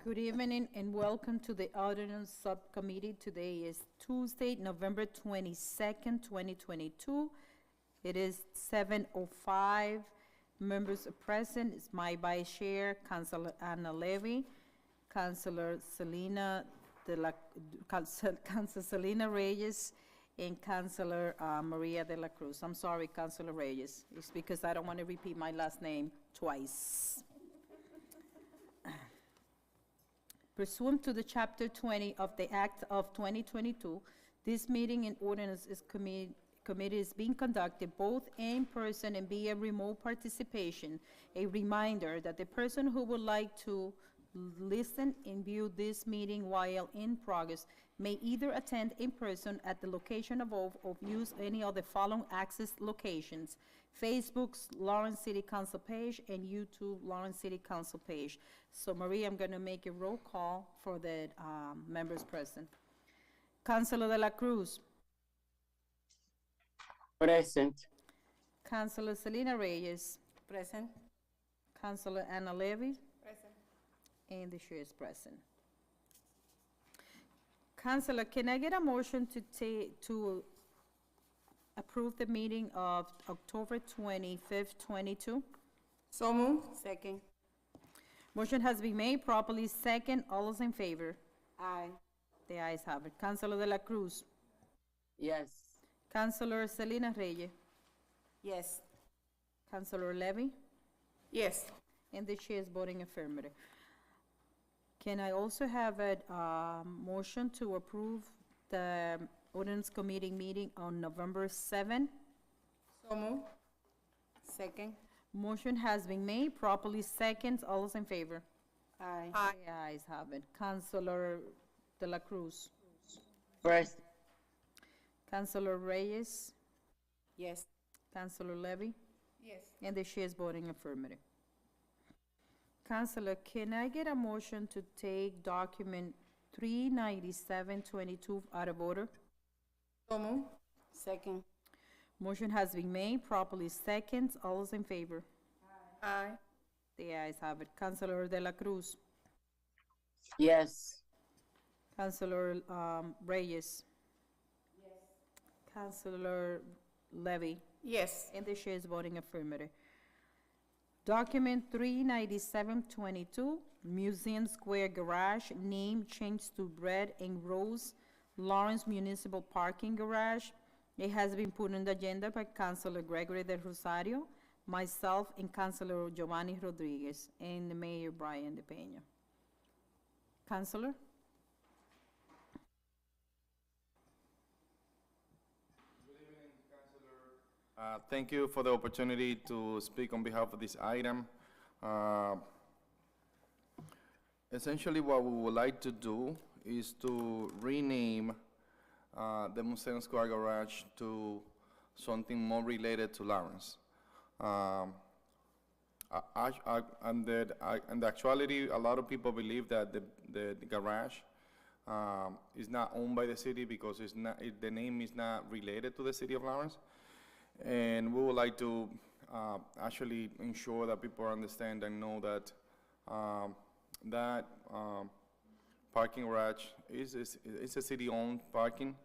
Good evening and welcome to the Ordinance Subcommittee. Today is Tuesday, November 22nd, 2022. It is 7:05. Members are present. It's my Vice Chair, Councilor Anna Levy, Councilor Selena Councilor Selena Reyes, and Councilor Maria de la Cruz. I'm sorry, Councilor Reyes. It's because I don't want to repeat my last name twice. Pursuant to the Chapter 20 of the Act of 2022, this meeting in ordinance committee is being conducted both in person and via remote participation. A reminder that the person who would like to listen and view this meeting while in progress may either attend in person at the location above or use any of the following access locations: Facebook's Lawrence City Council page and YouTube Lawrence City Council page. So Maria, I'm going to make a roll call for the members present. Councilor de la Cruz. Present. Councilor Selena Reyes. Present. Councilor Anna Levy. Present. And the chair is present. Councilor, can I get a motion to approve the meeting of October 25th, 22? So moved. Second. Motion has been made, properly second. All those in favor? Aye. The ayes have it. Councilor de la Cruz. Yes. Councilor Selena Reyes. Yes. Councilor Levy. Yes. And the chair is voting affirmative. Can I also have a motion to approve the Ordinance Committee meeting on November 7? So moved. Second. Motion has been made, properly second. All those in favor? Aye. The ayes have it. Councilor de la Cruz. Present. Councilor Reyes. Yes. Councilor Levy. Yes. And the chair is voting affirmative. Councilor, can I get a motion to take document 39722 out of order? So moved. Second. Motion has been made, properly second. All those in favor? Aye. The ayes have it. Councilor de la Cruz. Yes. Councilor Reyes. Yes. Councilor Levy. Yes. And the chair is voting affirmative. Document 39722, Museum Square Garage, name changed to Bread and Rose Lawrence Municipal Parking Garage. It has been put on the agenda by Councilor Gregory del Rosario, myself, and Councilor Giovanni Rodriguez, and the Mayor Brian De Peña. Councilor? Thank you for the opportunity to speak on behalf of this item. Essentially, what we would like to do is to rename the Museum Square Garage to something more related to Lawrence. And the actuality, a lot of people believe that the garage is not owned by the city because the name is not related to the city of Lawrence. And we would like to actually ensure that people understand and know that that parking garage is a city-owned parking,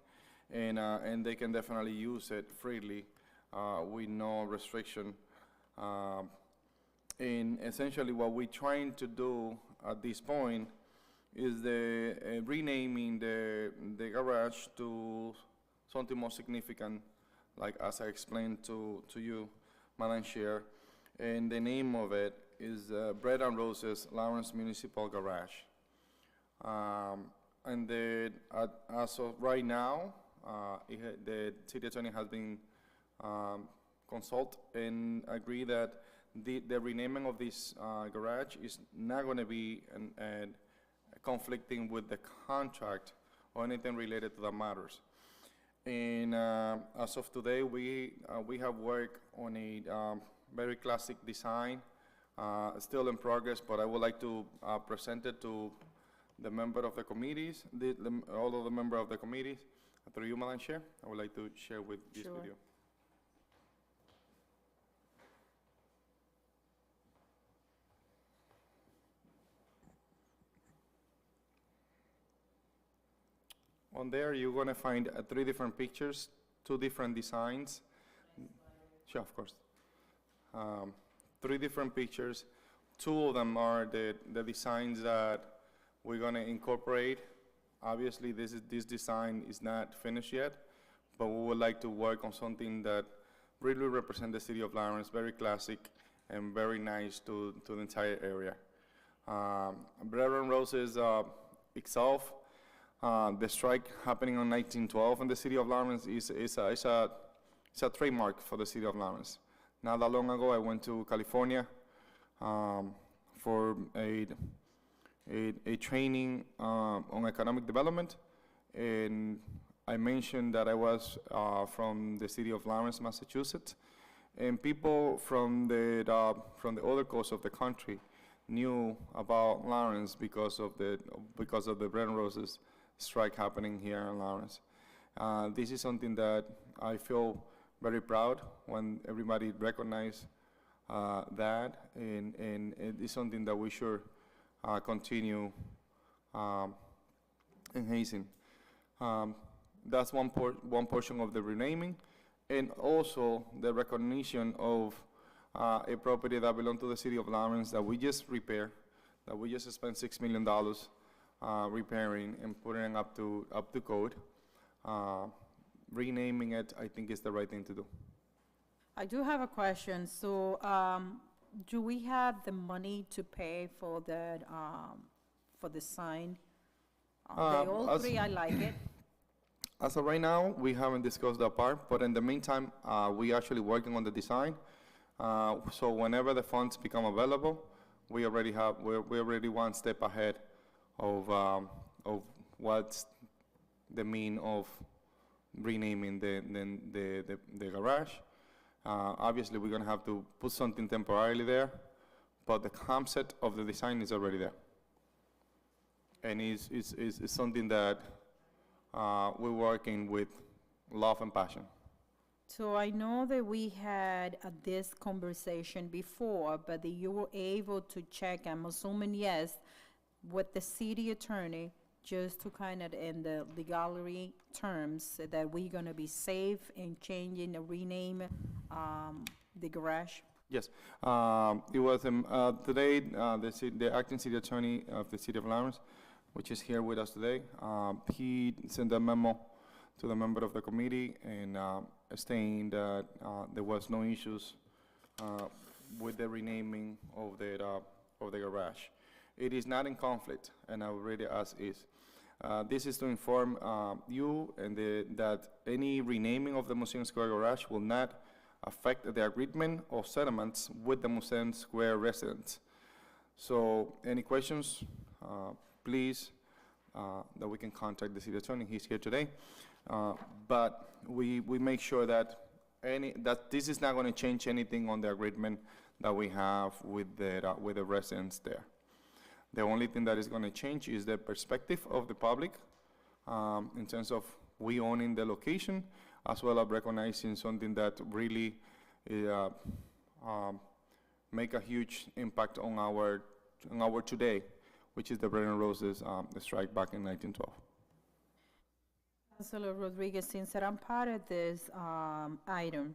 and they can definitely use it freely with no restriction. And essentially, what we're trying to do at this point is renaming the garage to something more significant, like as I explained to you, Madam Chair. And the name of it is Bread and Roses Lawrence Municipal Garage. And as of right now, the city attorney has been consulted and agreed that the renaming of this garage is not going to be conflicting with the contract or anything related to the matters. And as of today, we have worked on a very classic design, still in progress, but I would like to present it to the member of the committees, all of the member of the committees. Through you, Madam Chair, I would like to share with this Sure. video. On there, you're gonna find 3 different pictures, 2 different designs. Sure, of course. 3 different pictures. 2 of them are the designs that we're gonna incorporate. Obviously, this design is not finished yet, but we would like to work on something that really represents the city of Lawrence, very classic and very nice to the entire area. Bread and Roses itself, the strike happening on 1912 in the city of Lawrence is a trademark for the city of Lawrence. Not that long ago, I went to California for a training on economic development, and I mentioned that I was from the city of Lawrence, Massachusetts, and people from the other coast of the country knew about Lawrence because of the Bread and Roses strike happening here in Lawrence. This is something that I feel very proud when everybody recognizes that, and it is something that we should continue enhancing. That's one portion of the renaming, and also the recognition of a property that belonged to the city of Lawrence that we just repaired, that we just spent $6 million repairing and putting it up to code. Renaming it, I think, is the right thing to do. I do have a question. So, do we have the money to pay for the sign? All as- 3, I like it. As of right now, we haven't discussed that part, but in the meantime, we actually working on the design. So whenever the funds become available, we're already one step ahead of what's the mean of renaming the garage. Obviously, we're gonna have to put something temporarily there, but the concept of the design is already there. And it's something that we're working with love and passion. So I know that we had this conversation before, but that you were able to check, I'm assuming yes, with the city attorney, just to kind of, in the legality terms, that we're gonna be safe in changing the rename, the garage? Yes, it was today. The acting city attorney of the city of Lawrence, which is here with us today, he sent a memo to the member of the committee and stating that there was no issues with the renaming of the garage. It is not in conflict, and I will read it as is. This is to inform you and that any renaming of the Museum Square garage will not affect the agreement or settlements with the Museum Square residents. So, any questions? Please, that we can contact the city attorney. He's here today. But we make sure that this is not going to change anything on the agreement that we have with the residents there. The only thing that is going to change is the perspective of the public in terms of we owning the location, as well as recognizing something that really make a huge impact on our today, which is the Bread and Roses strike back in 1912. Councilor Rodriguez, since I'm part of this item,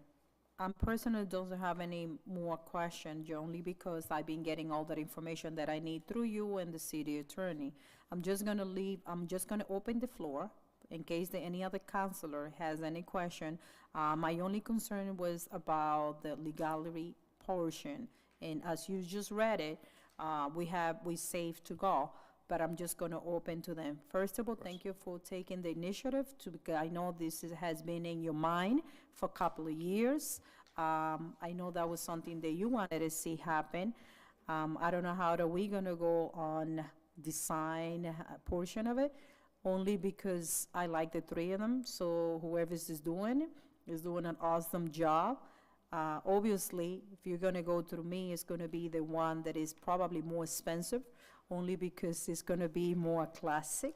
I personally don't have any more questions, only because I've been getting all that information that I need through you and the city attorney. I'm just gonna open the floor in case any other councilor has any question. My only concern was about the legality portion, and as you just read it, we safe to go, but I'm just gonna open to them. First of all, thank you for taking the initiative because I know has been in your mind for a couple of years. I know that was something that you wanted to see happen. I don't know how we gonna go on design portion of it, only because I like the 3 of them, so whoever is doing an awesome job. Obviously, if you're gonna go through me, it's gonna be the one that is probably more expensive, only because it's gonna be more classic.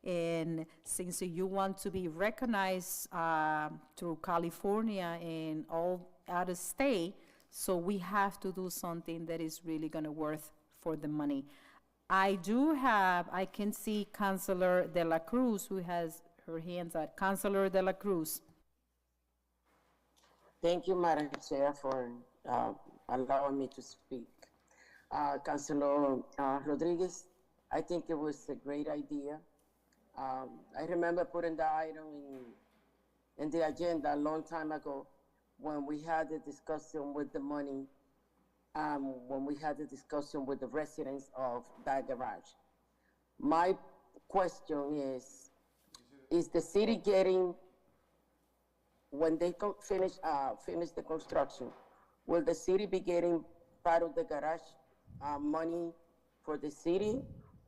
And since you want to be recognized through California and all out of state, so we have to do something that is really gonna worth for the money. I can see Councilor De La Cruz, who has her hands up. Councilor De La Cruz. Thank you, Madam Chair, for allowing me to speak. Councilor Rodriguez, I think it was a great idea. I remember putting the item in the agenda a long time ago when we had the discussion with the money, when we had the discussion with the residents of that garage. My question is the city getting, when they finish the construction, will the city be getting part of the garage money for the city,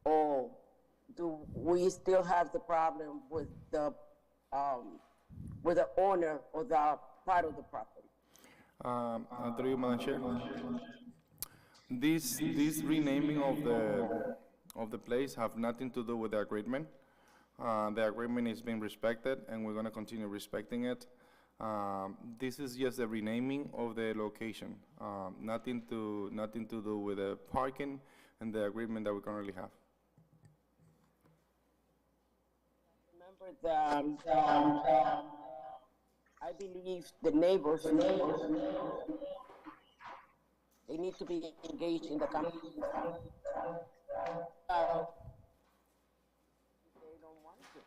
or do we still have the problem with the owner of the part of the property? Through you, Madam Chair. This renaming of the place have nothing to do with the agreement. The agreement is being respected, and we're gonna continue respecting it. This is just the renaming of the location. Nothing to do with the parking and the agreement that we currently have. Remember I believe the neighbors, they need to be engaged in the conversation. They don't want to.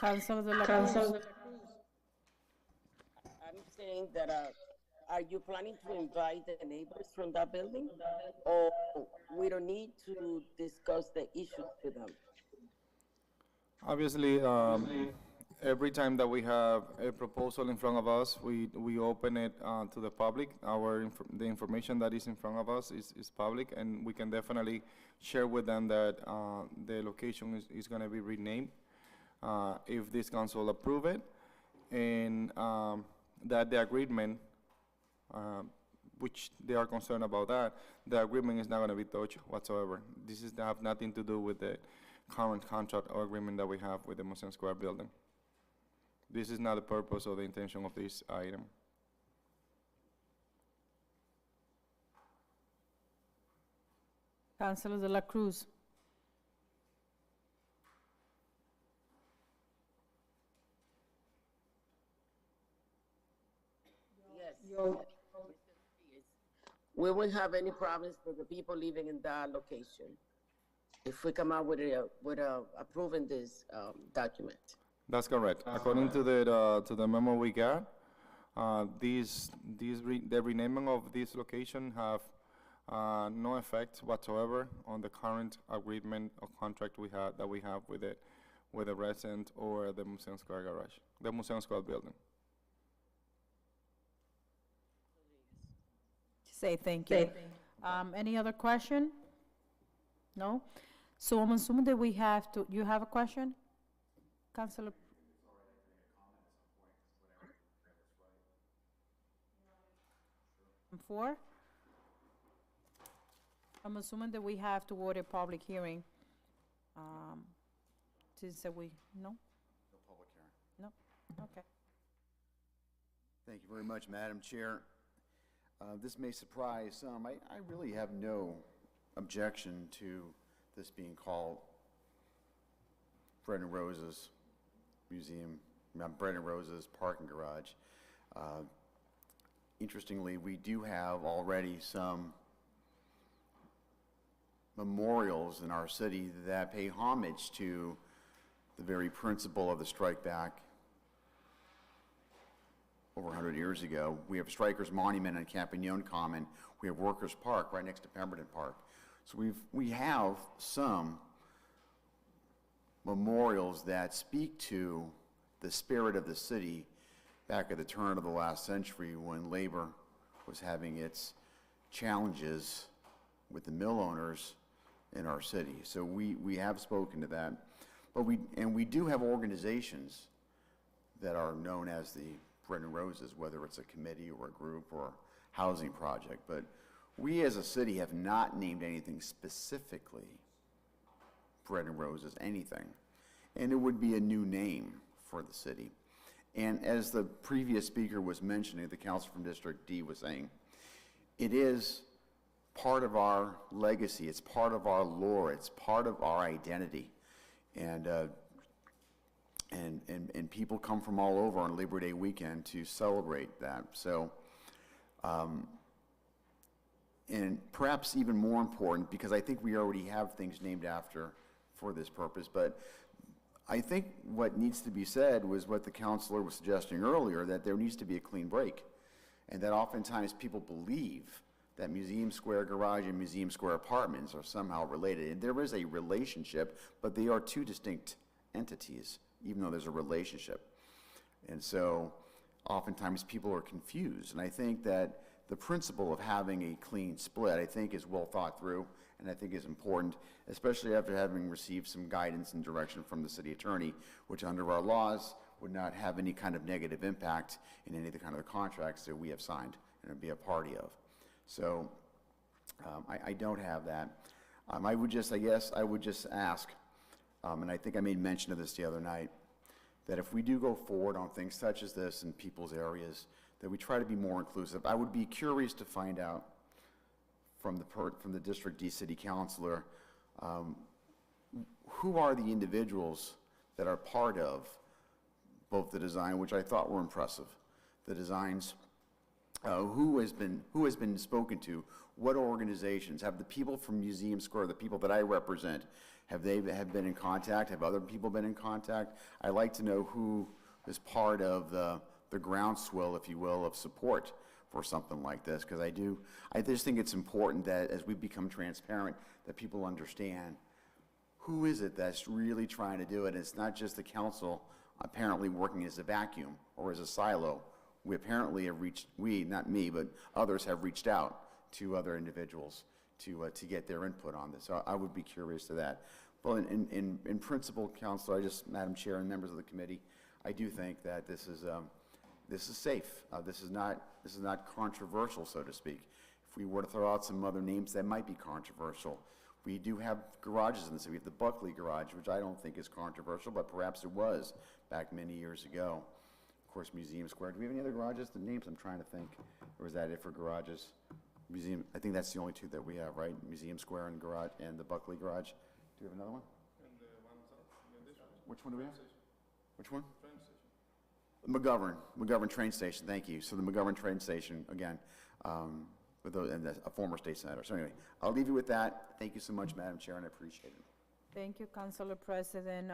Councilor De La Cruz. I'm saying that, are you planning to invite the neighbors from that building? Or we don't need to discuss the issues with them? Obviously, every time that we have a proposal in front of us, we open it to the public. The information that is in front of us is public, and we can definitely share with them that the location is going to be renamed if this council approve it, and that the agreement, which they are concerned about that, the agreement is not going to be touched whatsoever. This is have nothing to do with the current contract or agreement that we have with the Museum Square building. This is not the purpose or the intention of this item. Councilor De La Cruz. Yes. We won't have any problems for the people living in that location if we come out with approving this document. That's correct. According to the memo we got, the renaming of this location have no effect whatsoever on the current agreement or contract that we have with the resident or the Museum Square garage, the Museum Square building. Say thank you. Any other question? No? So I'm assuming that we have to, you have a question? Councilor? Four? I'm assuming that we have to order a public hearing. Since we, no? No public hearing. No? Okay. Thank you very much, Madam Chair. This may surprise some. I really have no objection to this being called Bread and Roses Museum, Bread and Roses Parking Garage. Interestingly, we do have already some memorials in our city that pay homage to the very principle of the strike back over 100 years ago. We have Strikers Monument on Campagnon Common. We have Workers Park right next to Pemberton Park. So we have some memorials that speak to the spirit of the city back at the turn of the last century when labor was having its challenges with the mill owners in our city. So we have spoken to that. But we do have organizations that are known as the Bread and Roses, whether it's a committee or a group or housing project. But we as a city have not named anything specifically Bread and Roses, anything. And it would be a new name for the city. And as the previous speaker was mentioning, the council from District D was saying, it is part of our legacy, it's part of our lore, it's part of our identity. And people come from all over on Labor Day weekend to celebrate that. So, and perhaps even more important, because I think we already have things named after for this purpose, but I think what needs to be said was what the counselor was suggesting earlier, that there needs to be a clean break. And that oftentimes people believe that Museum Square Garage and Museum Square Apartments are somehow related. And there is a relationship, but they are two distinct entities, even though there's a relationship. And so oftentimes people are confused. And I think that the principle of having a clean split, I think, is well thought through, and I think is important, especially after having received some guidance and direction from the city attorney, which under our laws would not have any kind of negative impact in any of the kind of contracts that we have signed and be a party of. So I don't have that. I would just ask, and I think I made mention of this the other night, that if we do go forward on things such as this in people's areas, that we try to be more inclusive. I would be curious to find out from the District D City Councilor, who are the individuals that are part of both the design, which I thought were impressive, the designs, who has been spoken to, what organizations, have the people from Museum Square, the people that I represent, have been in contact, have other people been in contact? I'd like to know who is part of the groundswell, if you will, of support for something like this, because I just think it's important that as we become transparent, that people understand who is it that's really trying to do it. It's not just the council apparently working as a vacuum or as a silo. We apparently have not me, but others have reached out to other individuals to get their input on this. So I would be curious to that. Well, in principle, Councilor, Madam Chair and members of the committee, I do think that this is safe. This is not controversial, so to speak. If we were to throw out some other names that might be controversial, we do have garages in the city. We have the Buckley Garage, which I don't think is controversial, but perhaps it was back many years ago. Of course, Museum Square. Do we have any other garages? The names I'm trying to think. Or is that it for garages? Museum, I think that's the only two that we have, right? Museum Square and Garage and the Buckley Garage. Do we have another one? Which one do we have? Which one? McGovern train station, thank you. So the McGovern train station, again, with those, and a former state senator. So anyway, I'll leave you with that. Thank you so much, Madam Chair, and I appreciate it. Thank you, Councilor President.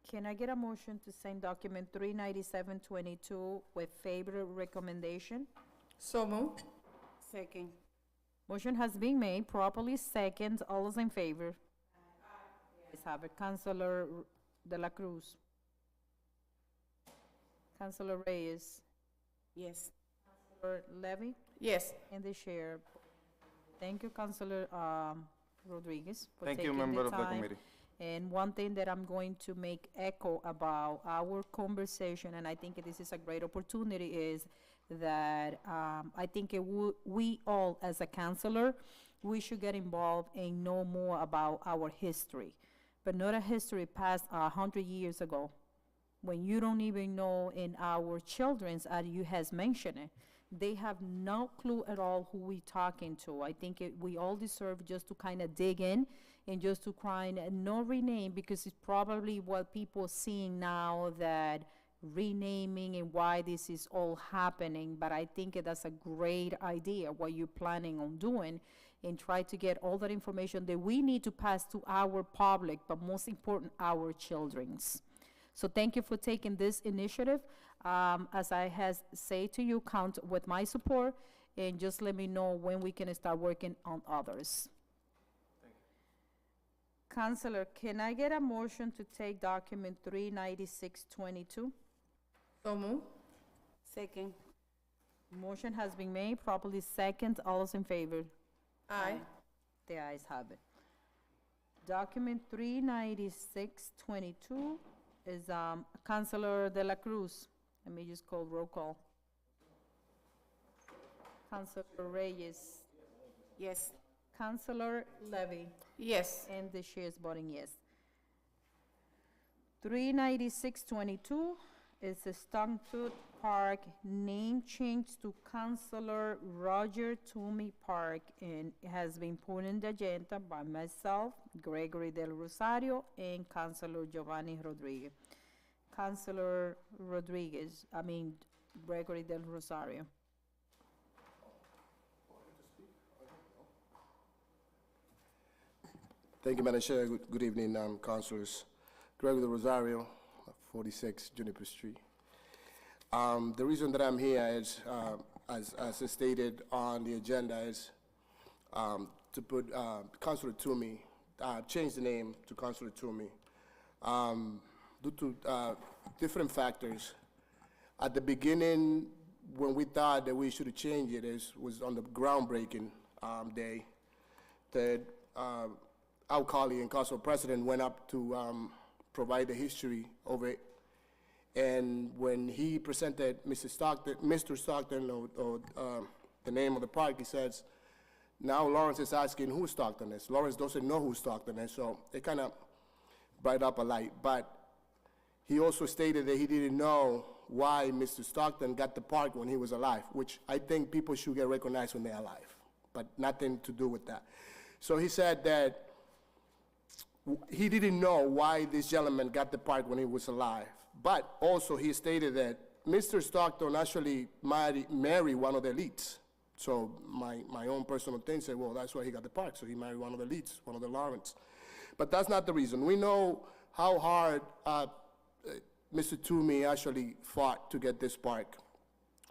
Can I get a motion to send document 39722 with favorable recommendation? So moved. Second. Motion has been made, properly second. All those in favor? Ayes have it. Councilor De La Cruz. Councilor Reyes. Yes. Councilor Levy. Yes. And the chair. Thank you, Councilor Rodriguez, for Thank taking you, the member of the time. committee. And one thing that I'm going to make echo about our conversation, and I think this is a great opportunity, is that I think we all, as a counselor, we should get involved and know more about our history, but not a history past 100 years ago, when you don't even know, in our children's, as you has mentioned it, they have no clue at all who we talking to. I think we all deserve just to kind of dig in and just to kind of no rename, because it's probably what people seeing now, that renaming and why this is all happening. But I think that's a great idea, what you're planning on doing, and try to get all that information that we need to pass to our public, but most important, our children's. So thank you for taking this initiative. As I has said to you, count with my support, and just let me know when we can start working on others. Councilor, can I get a motion to take document 39622? So moved. Second. Motion has been made, properly second. All those in favor? Aye. The ayes have it. Document 39622 is Councilor De La Cruz. Let me just call roll call. Councilor Reyes. Yes. Councilor Levy. Yes. And the chair is voting yes. 39622 It's a Stumptown Park name change to Councilor Roger Toomey Park, and it has been put in the agenda by myself, Gregory Del Rosario, and Councilor Giovanni Rodriguez. Councilor Gregory Del Rosario. Thank you, Madam Chair. Good evening, councilors. Gregory Rosario, 46 Juniper Street. The reason that I'm here is, as stated on the agenda, is to put Councilor Toomey, change the name to Councilor Toomey. Due to different factors, at the beginning, when we thought that we should change it, was on the groundbreaking day that our colleague and council president went up to provide the history of it. And when he presented Mr. Stockton, or the name of the park, he says, now Lawrence is asking who Stockton is. Lawrence doesn't know who Stockton is, so it kind of bright up a light. But he also stated that he didn't know why Mr. Stockton got the park when he was alive, which I think people should get recognized when they're alive, but nothing to do with that. So he said that he didn't know why this gentleman got the park when he was alive. But also he stated that Mr. Stockton actually married one of the elites. So my own personal thing said, well, that's why he got the park. So he married one of the elites, one of the Lawrence. But that's not the reason. We know how hard Mr. Toomey actually fought to get this park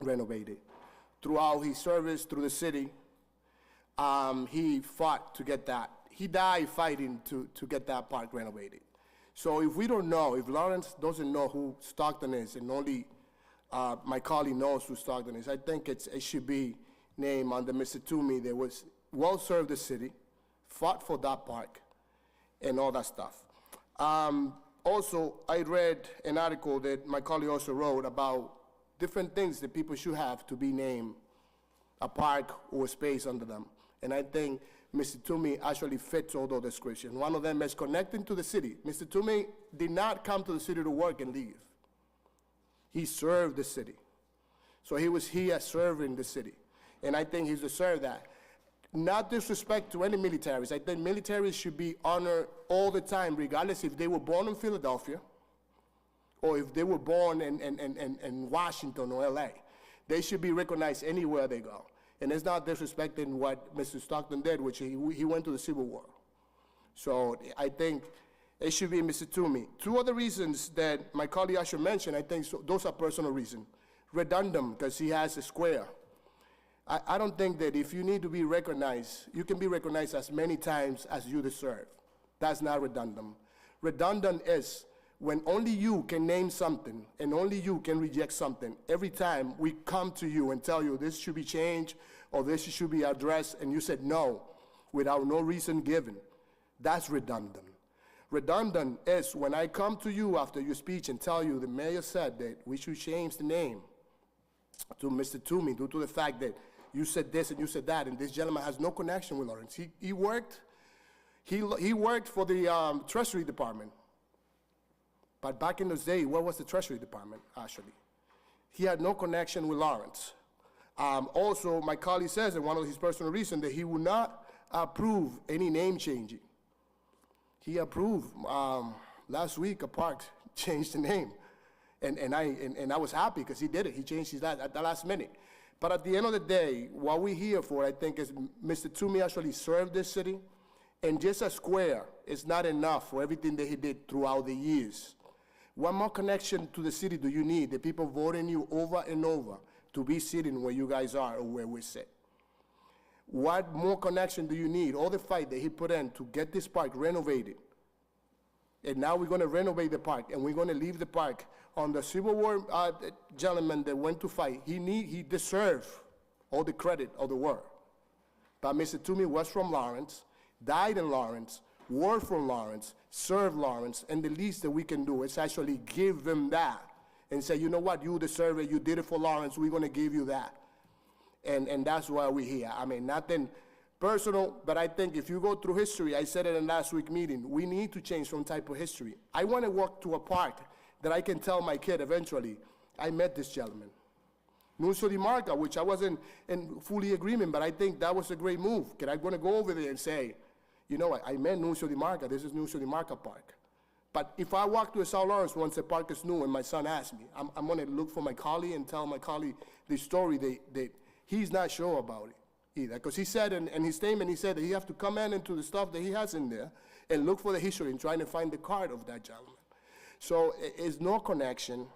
renovated. Throughout his service through the city, he fought to get that. He died fighting to get that park renovated. So if we don't know, if Lawrence doesn't know who Stockton is, and only my colleague knows who Stockton is, I think it should be named under Mr. Toomey that was well-served the city, fought for that park, and all that stuff. Also, I read an article that my colleague also wrote about different things that people should have to be named a park or a space under them. And I think Mr. Toomey actually fits all those descriptions. One of them is connecting to the city. Mr. Toomey did not come to the city to work and leave. He served the city. So he was here serving the city. And I think he deserved that. Not disrespect to any militaries. I think militaries should be honored all the time, regardless if they were born in Philadelphia or if they were born in Washington or LA. They should be recognized anywhere they go. And it's not disrespecting what Mr. Stockton did, which he went to the Civil War. So I think it should be Mr. Toomey. Two other reasons that my colleague Asher mentioned, I think those are personal reasons. Redundant, because he has a square. I don't think that if you need to be recognized, you can be recognized as many times as you deserve. That's not redundant. Redundant is when only you can name something and only you can reject something. Every time we come to you and tell you this should be changed or this should be addressed, and you said no without no reason given, that's redundant. Redundant is when I come to you after your speech and tell you the mayor said that we should change the name to Mr. Toomey due to the fact that you said this and you said that, and this gentleman has no connection with Lawrence. He worked for the Treasury Department. But back in those days, what was the Treasury Department, actually? He had no connection with Lawrence. Also, my colleague says in one of his personal reasons that he would not approve any name changing. He approved last week a park changed the name. And I was happy because he did it. He changed his at the last minute. But at the end of the day, what we're here for, I think, is Mr. Toomey actually served this city. And just a square is not enough for everything that he did throughout the years. What more connection to the city do you need? The people voting you over and over to be sitting where you guys are or where we sit. What more connection do you need? All the fight that he put in to get this park renovated. And now we're going to renovate the park, and we're going to leave the park on the Civil War gentleman that went to fight. He deserved all the credit of the war. But Mr. Toomey was from Lawrence, died in Lawrence, worked from Lawrence, served Lawrence, and the least that we can do is actually give them that and say, you know what, you deserve it, you did it for Lawrence, we're going to give you that. And that's why we're here. I mean, nothing personal, but I think if you go through history, I said it in last week's meeting, we need to change some type of history. I want to walk to a park that I can tell my kid eventually, I met this gentleman. Nuncio Di Marca, which I wasn't in fully agreement, but I think that was a great move. Because I'm going to go over there and say, you know, I met Nuncio Di Marca. This is Nuncio Di Marca Park. But if I walk to South Lawrence once the park is new and my son asks me, I'm going to look for my colleague and tell my colleague the story that he's not sure about it either. Because he said in his statement, he said that he has to come into the stuff that he has in there and look for the history and trying to find the card of that gentleman. So it's no connection.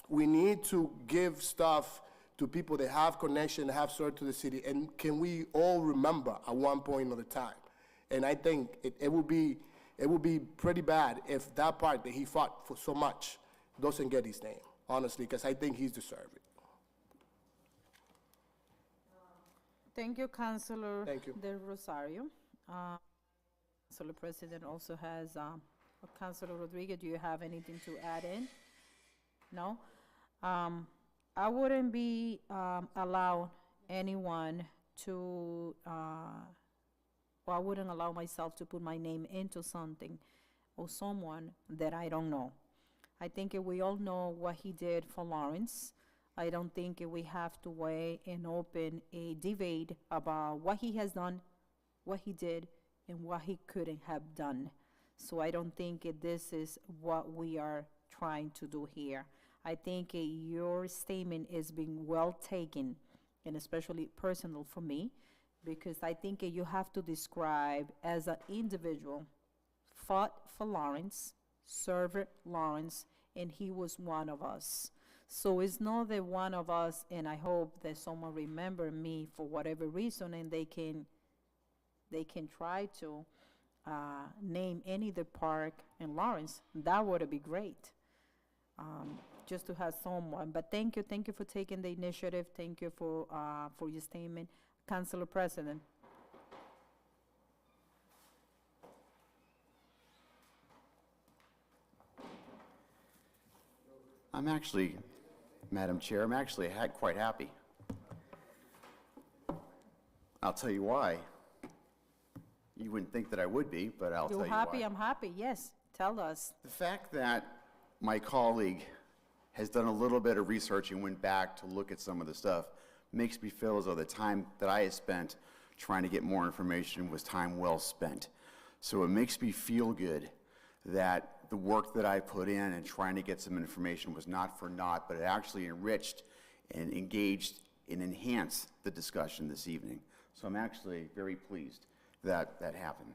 We need to give stuff to people that have connection, that have served to the city, and can we all remember at one point of the time? And I think it would be pretty bad if that part that he fought for so much doesn't get his name, honestly, because I think he's deserved it. Thank you, Councilor Thank you. Del Rosario. Councilor President also has, Councilor Rodriguez, do you have anything to add in? No? I wouldn't be allow anyone to, I wouldn't allow myself to put my name into something or someone that I don't know. I think we all know what he did for Lawrence. I don't think we have to wait and open a debate about what he has done, what he did, and what he couldn't have done. So I don't think this is what we are trying to do here. I think your statement is being well taken, and especially personal for me, because I think you have to describe as an individual, fought for Lawrence, served Lawrence, and he was one of us. So it's not that one of us, and I hope that someone remember me for whatever reason, and they can try to name any other park in Lawrence. That would be great. Just to have someone, but thank you for taking the initiative. Thank you for your statement, Councilor President. Madam Chair, I'm actually quite happy. I'll tell you why. You wouldn't think that I would be, but I'll tell you why. You're happy, I'm happy, yes, tell us. The fact that my colleague has done a little bit of research and went back to look at some of the stuff makes me feel as though the time that I had spent trying to get more information was time well spent. So it makes me feel good that the work that I put in and trying to get some information was not for naught, but it actually enriched and engaged and enhanced the discussion this evening. So I'm actually very pleased that that happened.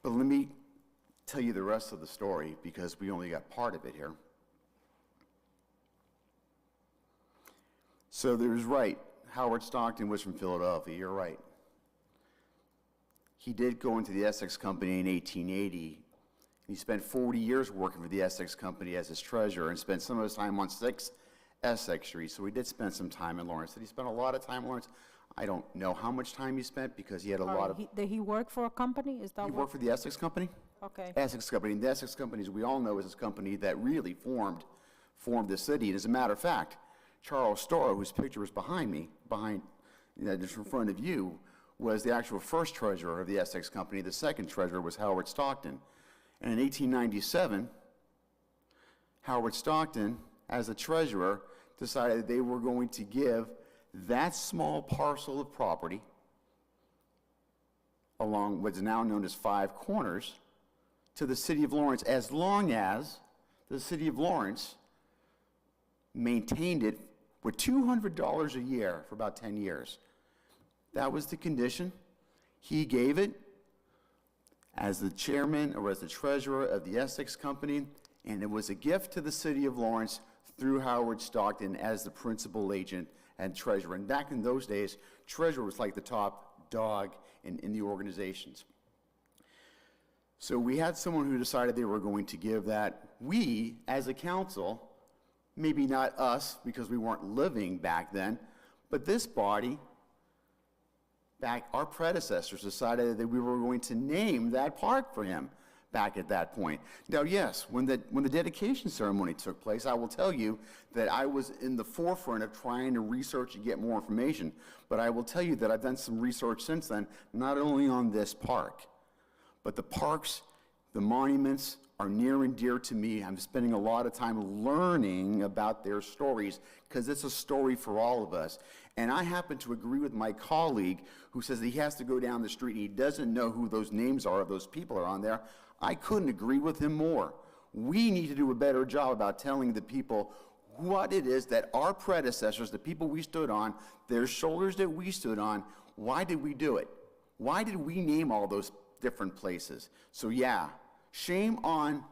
But let me tell you the rest of the story, because we only got part of it here. So there's right, Howard Stockton was from Philadelphia, you're right. He did go into the Essex Company in 1880. He spent 40 years working for the Essex Company as his treasurer and spent some of his time on 6 Essex Street. So he did spend some time in Lawrence. Did he spend a lot of time in Lawrence? I don't know how much time he spent because he had a lot of... Did he work for a company? Is that He worked for the Essex Company? Okay. Essex Company. And the Essex Company, as we all know, is this company that really formed the city. And as a matter of fact, Charles Storer, whose picture is behind me, just in front of you, was the actual first treasurer of the Essex Company. The second treasurer was Howard Stockton. And in 1897, Howard Stockton, as the treasurer, decided that they were going to give that small parcel of property along what's now known as 5 Corners to the city of Lawrence, as long as the city of Lawrence maintained it with $200 a year for about 10 years. That was the condition. He gave it as the chairman or as the treasurer of the Essex Company, and it was a gift to the city of Lawrence through Howard Stockton as the principal agent and treasurer. And back in those days, treasurer was like the top dog in the organizations. So we had someone who decided they were going to give that. We, as a council, maybe not us because we weren't living back then, but this body, our predecessors decided that we were going to name that park for him back at that point. Now, yes, when the dedication ceremony took place, I will tell you that I was in the forefront of trying to research and get more information, but I will tell you that I've done some research since then, not only on this park, but the parks The monuments are near and dear to me. I'm spending a lot of time learning about their stories because it's a story for all of us. And I happen to agree with my colleague who says that he has to go down the street and he doesn't know who those names are of those people are on there. I couldn't agree with him more. We need to do a better job about telling the people what it is that our predecessors, the people we stood on, their shoulders that we stood on, why did we do it? Why did we name all those different places? So yeah, shame on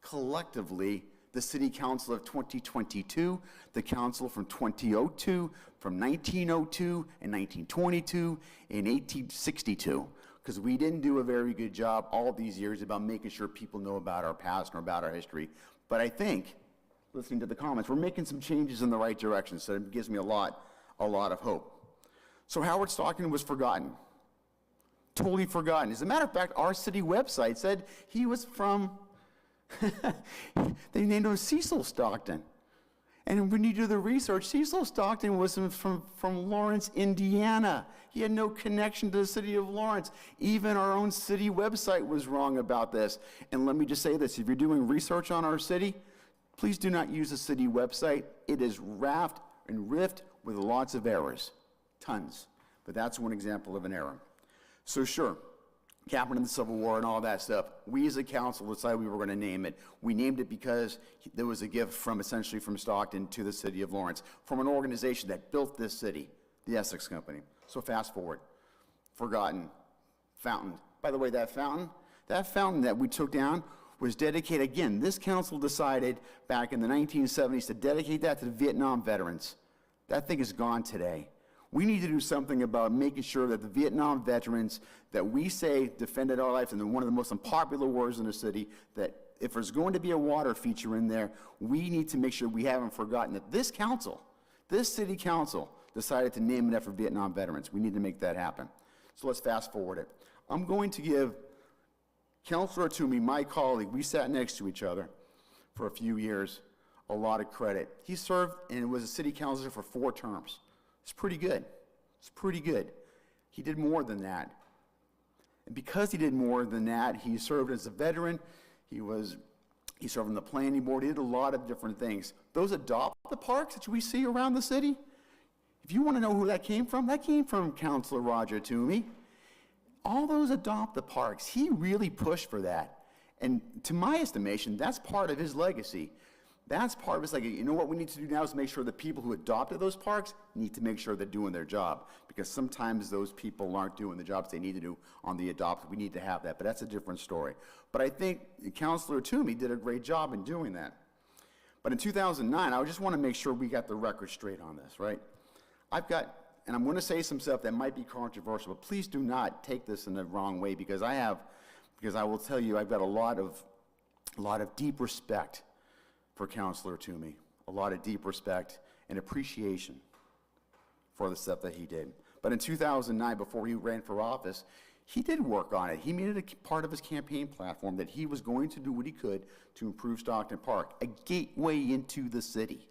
collectively the City Council of 2022, the council from 2002, from 1902 and 1922 and 1862, because we didn't do a very good job all these years about making sure people know about our past and about our history. But I think, listening to the comments, we're making some changes in the right direction, so it gives me a lot of hope. So Howard Stockton was forgotten. Totally forgotten. As a matter of fact, our city website said he was from, they named him Cecil Stockton. And when you do the research, Cecil Stockton was from Lawrence, Indiana. He had no connection to the city of Lawrence. Even our own city website was wrong about this. And let me just say this, if you're doing research on our city, please do not use the city website. It is wrapped and riffed with lots of errors, tons. But that's one example of an error. So sure, happened in the Civil War and all that stuff. We as a council decided we were going to name it. We named it because there was a gift from essentially from Stockton to the city of Lawrence, from an organization that built this city, the Essex Company. So fast forward, forgotten, fountain. By the way, that fountain that we took down was dedicated, again, this council decided back in the 1970s to dedicate that to the Vietnam veterans. That thing is gone today. We need to do something about making sure that the Vietnam veterans that we say defended our lives, and one of the most unpopular wars in the city, that if there's going to be a water feature in there, we need to make sure we haven't forgotten that this council, this city council, decided to name it after Vietnam veterans. We need to make that happen. So let's fast forward it. I'm going to give Councilor Toomey, my colleague, we sat next to each other for a few years, a lot of credit. He served and was a city councilor for 4 terms. It's pretty good. It's pretty good. He did more than that. And because he did more than that, he served as a veteran. He served on the planning board. He did a lot of different things. Those adopt the parks that we see around the city, if you want to know who that came from Councilor Roger Toomey. All those adopt the parks, he really pushed for that. And to my estimation, that's part of his legacy. That's part of it. Like, you know what we need to do now is make sure the people who adopted those parks need to make sure they're doing their job, because sometimes those people aren't doing the jobs they need to do on the adopted. We need to have that, but that's a different story. But I think Councilor Toomey did a great job in doing that. But in 2009, I just want to make sure we got the record straight on this, right? And I'm going to say some stuff that might be controversial, but please do not take this in the wrong way, because I will tell you, I've got a lot of deep respect for Councilor Toomey, a lot of deep respect and appreciation for the stuff that he did. But in 2009, before he ran for office, he did work on it. He made it a part of his campaign platform that he was going to do what he could to improve Stockton Park, a gateway into the city.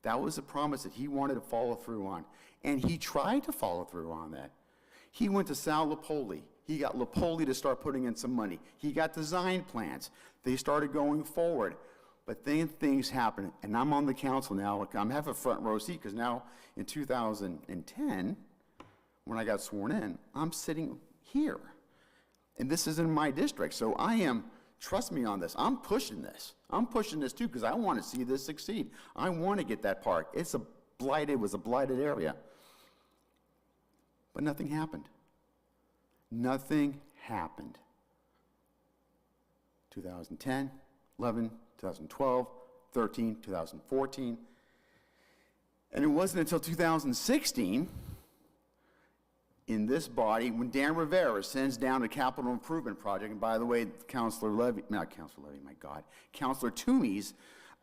That was a promise that he wanted to follow through on, and he tried to follow through on that. He went to Sal Lipoli. He got Lipoli to start putting in some money. He got design plans. They started going forward. But then things happened, and I'm on the council now. I'm having a front row seat, because now in 2010, when I got sworn in, I'm sitting here. And this is in my district, so I am, trust me on this, I'm pushing this. I'm pushing this too, because I want to see this succeed. I want to get that park. It was a blighted area. But nothing happened. Nothing happened. 2010, 11, 2012, 13, 2014. And it wasn't until 2016 in this body when Dan Rivera sends down a capital improvement project. And by the way, Councilor Toomey's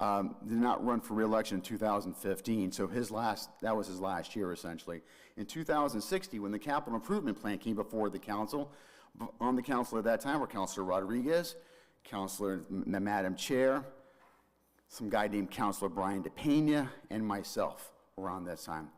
did not run for re-election in 2015, so that was his last year essentially. In 2016, when the capital improvement plan came before the council, on the council at that time were Councilor Rodriguez, Madam Chair, some guy named Councilor Brian DePena, and myself around that time.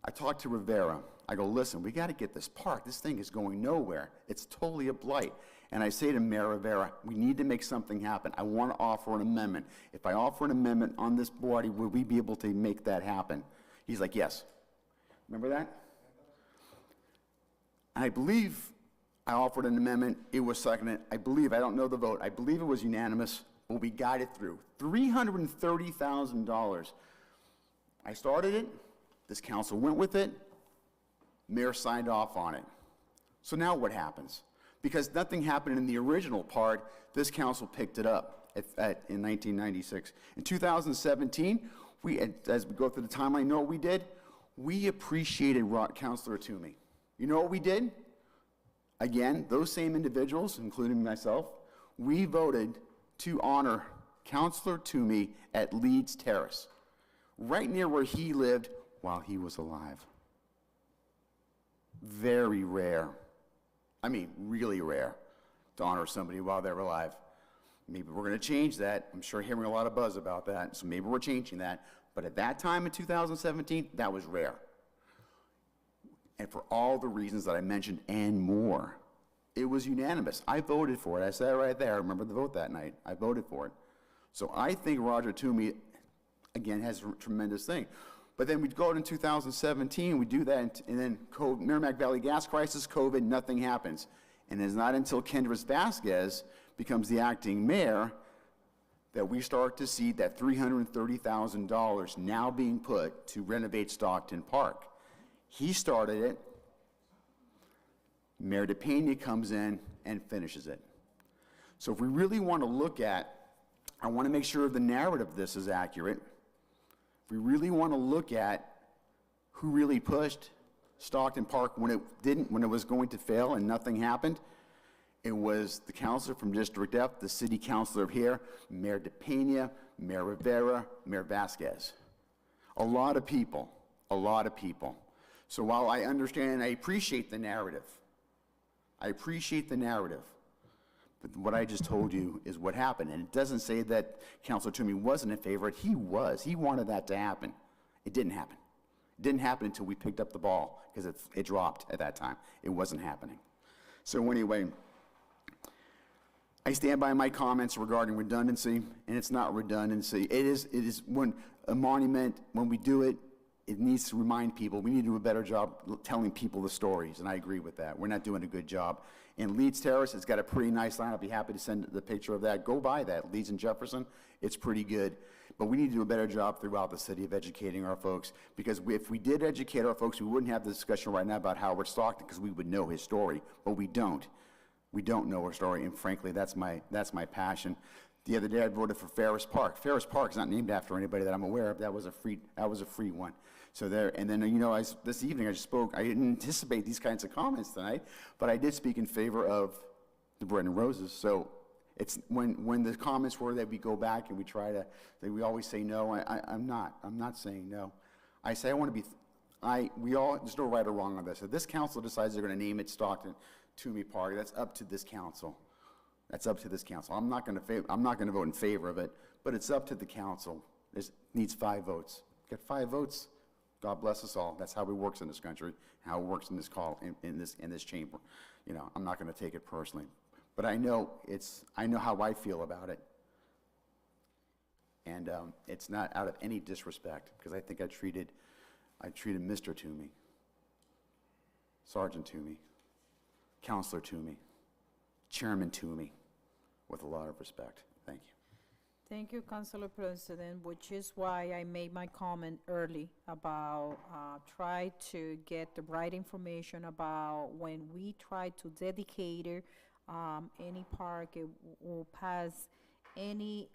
I talked to Rivera. I go, listen, we got to get this park. This thing is going nowhere. It's totally a blight. And I say to Mayor Rivera, we need to make something happen. I want to offer an amendment. If I offer an amendment on this body, will we be able to make that happen? He's like, yes. Remember that? And I believe I offered an amendment. It was seconded. I don't know the vote. I believe it was unanimous, but we got it through. $330,000. I started it. This council went with it. Mayor signed off on it. So now what happens? Because nothing happened in the original part, this council picked it up in 1996. In 2017, as we go through the timeline, you know what we did? We appreciated Councilor Toomey. You know what we did? Again, those same individuals, including myself, we voted to honor Councilor Toomey at Leeds Terrace, right near where he lived while he was alive. Very rare. I mean, really rare to honor somebody while they're alive. Maybe we're going to change that. I'm sure hearing a lot of buzz about that, so maybe we're changing that. But at that time in 2017, that was rare. And for all the reasons that I mentioned and more, it was unanimous. I voted for it. I said it right there. I remember the vote that night. I voted for it. So I think Roger Toomey, again, has a tremendous thing. But then we go out in 2017, we do that, and then Merrimack Valley gas crisis, COVID, nothing happens. And it's not until Kendris Vasquez becomes the acting mayor that we start to see that $330,000 now being put to renovate Stockton Park. He started it. Mayor DePena comes in and finishes it. So if we really want to look at, I want to make sure the narrative of this is accurate. If we really want to look at who really pushed Stockton Park when it was going to fail and nothing happened, it was the councilor from District F, the city councilor here, Mayor DePena, Mayor Rivera, Mayor Vasquez. A lot of people. So while I understand and I appreciate the narrative, but what I just told you is what happened. And it doesn't say that Councilor Toomey wasn't in favor. He was. He wanted that to happen. It didn't happen. It didn't happen until we picked up the ball because it dropped at that time. It wasn't happening. So anyway, I stand by my comments regarding redundancy, and it's not redundancy. It is when a monument, when we do it, it needs to remind people. We need to do a better job telling people the stories, and I agree with that. We're not doing a good job. And Leeds Terrace, it's got a pretty nice line. I'll be happy to send the picture of that. Go by that, Leeds and Jefferson. It's pretty good. But we need to do a better job throughout the city of educating our folks, because if we did educate our folks, we wouldn't have the discussion right now about Howard Stockton, because we would know his story, but we don't. We don't know our story, and frankly, that's my passion. The other day, I voted for Ferris Park. Ferris Park is not named after anybody that I'm aware of. That was a free one. So there, and then, you know, this evening I just spoke. I didn't anticipate these kinds of comments tonight, but I did speak in favor of the Bread and Roses. So it's when the comments were that we go back and we try to, that we always say no. I'm not saying no. I say I want to be. There's no right or wrong on this. If this council decides they're going to name it Stockton Toomey Park, that's up to this council. I'm not going to vote in favor of it, but it's up to the council. It needs 5 votes. Get 5 votes. God bless us all. That's how it works in this country, how it works in this in this chamber. You know, I'm not going to take it personally, but I know how I feel about it, and it's not out of any disrespect, because I think I treated Mr. Toomey, Sergeant Toomey, Counselor Toomey, Chairman Toomey with a lot of respect. Thank you. Thank you, Councilor President, which is why I made my comment early about try to get the right information about when we try to dedicate any park or pass any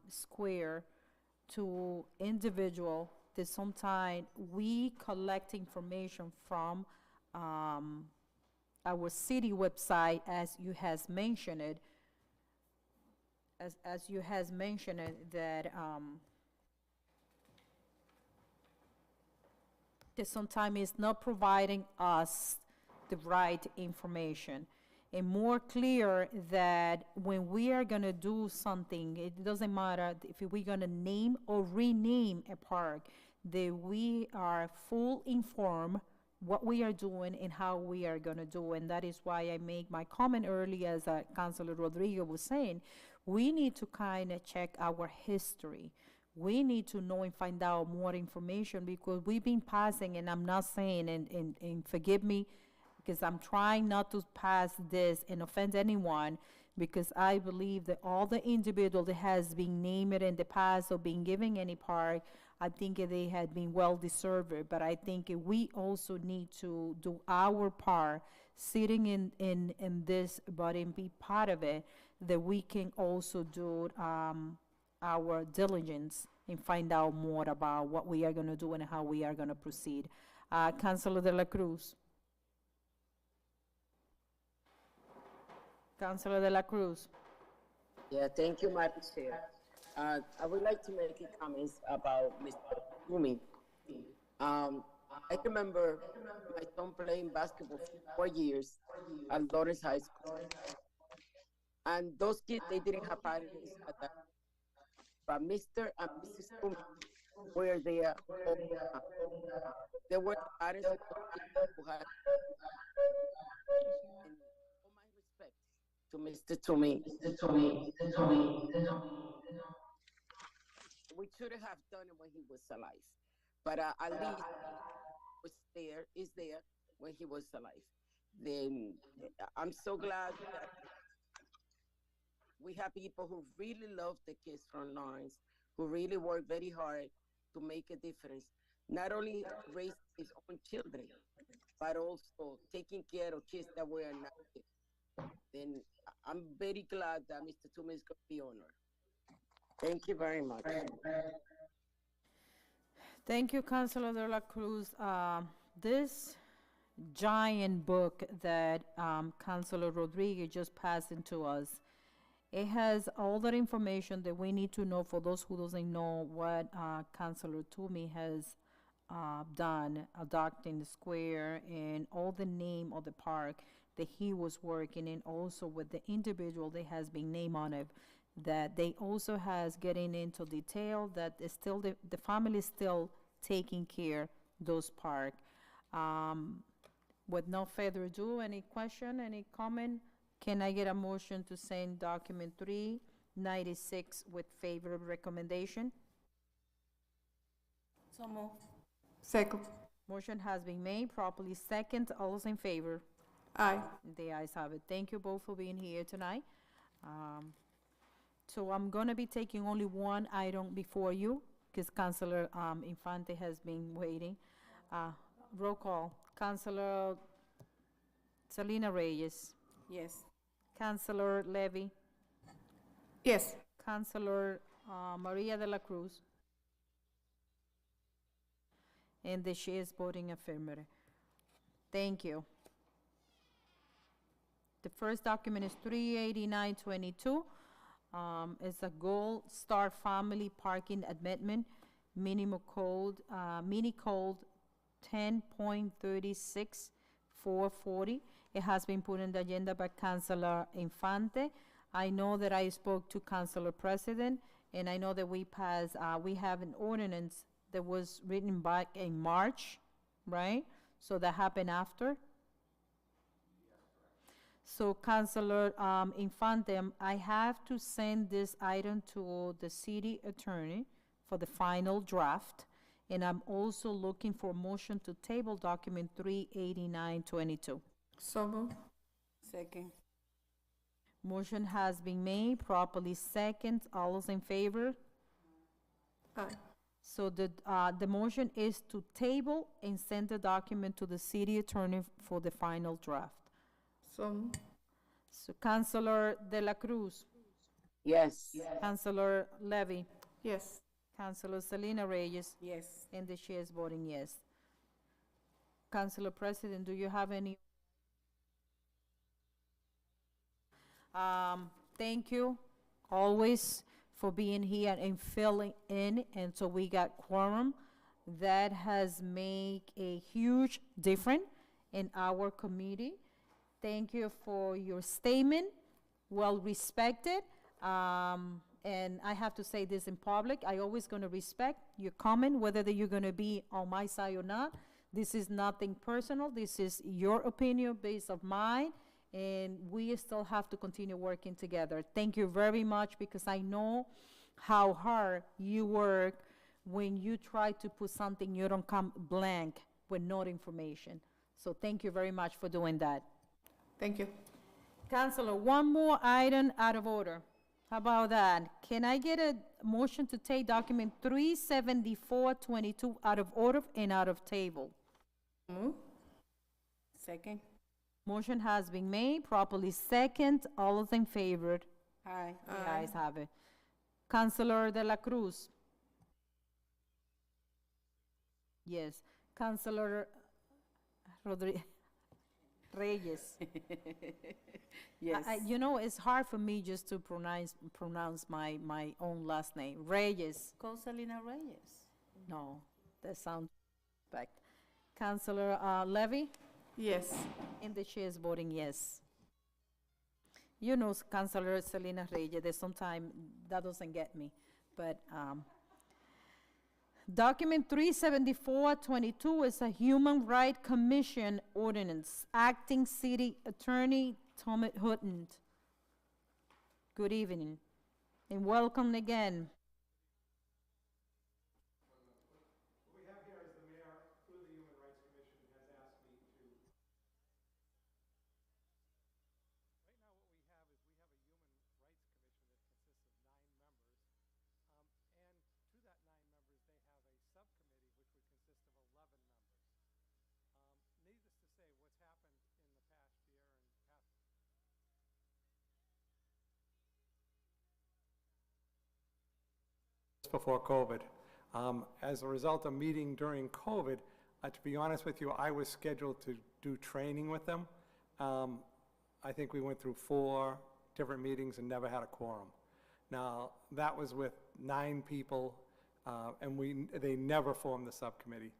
square to individual, that sometimes we collect information from our city website, as you has mentioned it, as you has mentioned it, that sometimes it's not providing us the right information. And more clear that when we are gonna do something, it doesn't matter if we're gonna name or rename a park, that we are full informed what we are doing and how we are gonna do. And that is why I make my comment earlier, as Councilor Rodriguez was saying, we need to kind of check our history. We need to know and find out more information, because we've been passing, and I'm not saying, and forgive me, because I'm trying not to pass this and offend anyone, because I believe that all the individual that has been named in the past or been given any part, I think they had been well deserved. But I think we also need to do our part, sitting in this body and be part of it, that we can also do our diligence and find out more about what we are going to do and how we are going to proceed. Councilor De La Cruz. Councilor De La Cruz. Yeah, thank you, Madam Chair. I would like to make a comments about Mr. Rumi. I remember my son playing basketball for 4 years at Lawrence High School. And those kids, they didn't have parents at that. But Mr. and Mrs. Rumi were there all the time. They were the parents of those kids who had, and all my respect to Mr. Toomey. We should have done it when he was alive, but at least is there when he was alive. Then I'm so glad that we have people who really love the kids from Lawrence, who really work very hard to make a difference, not only raise his own children, but also taking care of kids that were not kids. Then I'm very glad that Mr. Toomey is going to be honored. Thank you very much. Thank you, Councilor De La Cruz. This giant book that Councilor Rodriguez just passed into us, it has all that information that we need to know for those who doesn't know what Councilor Toomey has done, adopting the square and all the name of the park that he was working in, also with the individual that has been named on it, that they also has getting into detail that is still the family is still taking care those park. With no further ado, any question, any comment? Can I get a motion to send document 396 with favorable recommendation? So move. Second. Motion has been made, properly second. All those in favor? Aye. The ayes have it. Thank you both for being here tonight. So I'm gonna be taking only one item before you, because Councilor Infante has been waiting. Roll call. Councilor Selena Reyes. Yes. Councilor Levy. Yes. Councilor Maria de la Cruz. And the she is voting affirmative. Thank you. The first document is 38922. It's a Gold Star Family Parking Amendment, mini code 10.36.440. It has been put on the agenda by Councilor Infante. I know that I spoke to Councilor President, and I know that we have an ordinance that was written back in March, right? So that happened after. So Councilor Infante, I have to send this item to the city attorney for the final draft. And I'm also looking for a motion to table document 38922. So moved. Second. Motion has been made, properly second. All those in favor? Aye. So the motion is to table and send the document to the city attorney for the final draft. So moved. So Councilor De La Cruz, Yes. Councilor Levy, Yes. Councilor Selena Reyes, Yes. and the chair is voting yes. Councilor President, do you have any? Thank you always for being here and filling in, and so we got quorum. That has made a huge difference in our committee. Thank you for your statement, well respected. And I have to say this in public, I always gonna respect your comment, whether that you're gonna be on my side or not. This is nothing personal, this is your opinion based on mine, and we still have to continue working together. Thank you very much, because I know how hard you work when you try to put something, you don't come blank with no information. So thank you very much for doing that. Thank you. Counselor, one more item out of order. How about that? Can I get a motion to take document 37422 out of order and out of table? Move. Second. Motion has been made, properly second. All those in favor? Aye. The ayes have it. Counselor De La Cruz? Yes. Counselor Reyes? Yes. You know, it's hard for me just to pronounce my own last name. Reyes. Councilina Reyes. No, that sounds correct. Counselor Levy? Yes. And the chair is voting yes. You know, Counselor Selena Reyes, there's sometimes that doesn't get me, but document 37422 is a Human Rights Commission ordinance. Acting City Attorney Thomas Hutton. Good evening, and welcome again. What we have here is the mayor, through the Human Rights Commission, has asked me to. Right now, what we have is we have a Human Rights Commission that consists of 9 members. And to that 9 members, they have a subcommittee which would consist of 11 members. Needless to say, what's happened in the past year and past before COVID. As a result of meeting during COVID, to be honest with you, I was scheduled to do training with them. I think we went through 4 different meetings and never had a quorum. Now, that was with 9 people, and they never formed the subcommittee.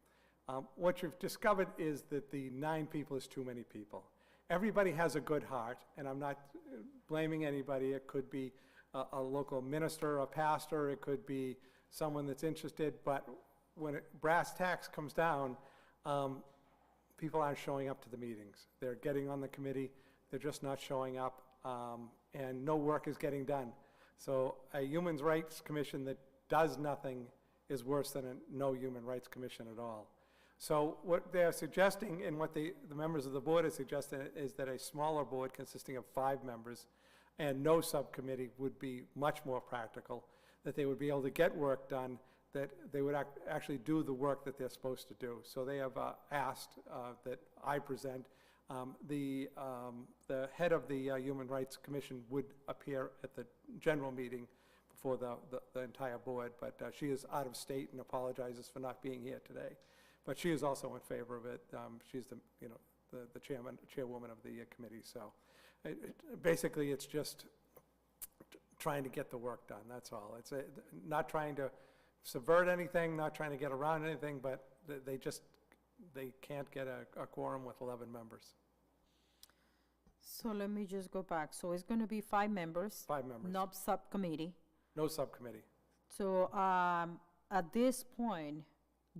What you've discovered is that the 9 people is too many people. Everybody has a good heart, and I'm not blaming anybody. It could be a local minister, a pastor, it could be someone that's interested, but when brass tacks comes down, people aren't showing up to the meetings. They're getting on the committee, they're just not showing up, and no work is getting done. So a Human Rights Commission that does nothing is worse than no Human Rights Commission at all. So what they're suggesting, and what the members of the board are suggesting, is that a smaller board consisting of 5 members and no subcommittee would be much more practical, that they would be able to get work done, that they would actually do the work that they're supposed to do. So they have asked that I present. The head of the Human Rights Commission would appear at the general meeting before the entire board, but she is out of state and apologizes for not being here today. But she is also in favor of it. She's the chairwoman of the committee. So basically, it's just trying to get the work done. That's all. It's not trying to subvert anything, not trying to get around anything, but they can't get a quorum with 11 members. So let me just go back. So it's going to be 5 members. 5 members. No subcommittee. No subcommittee. So at this point,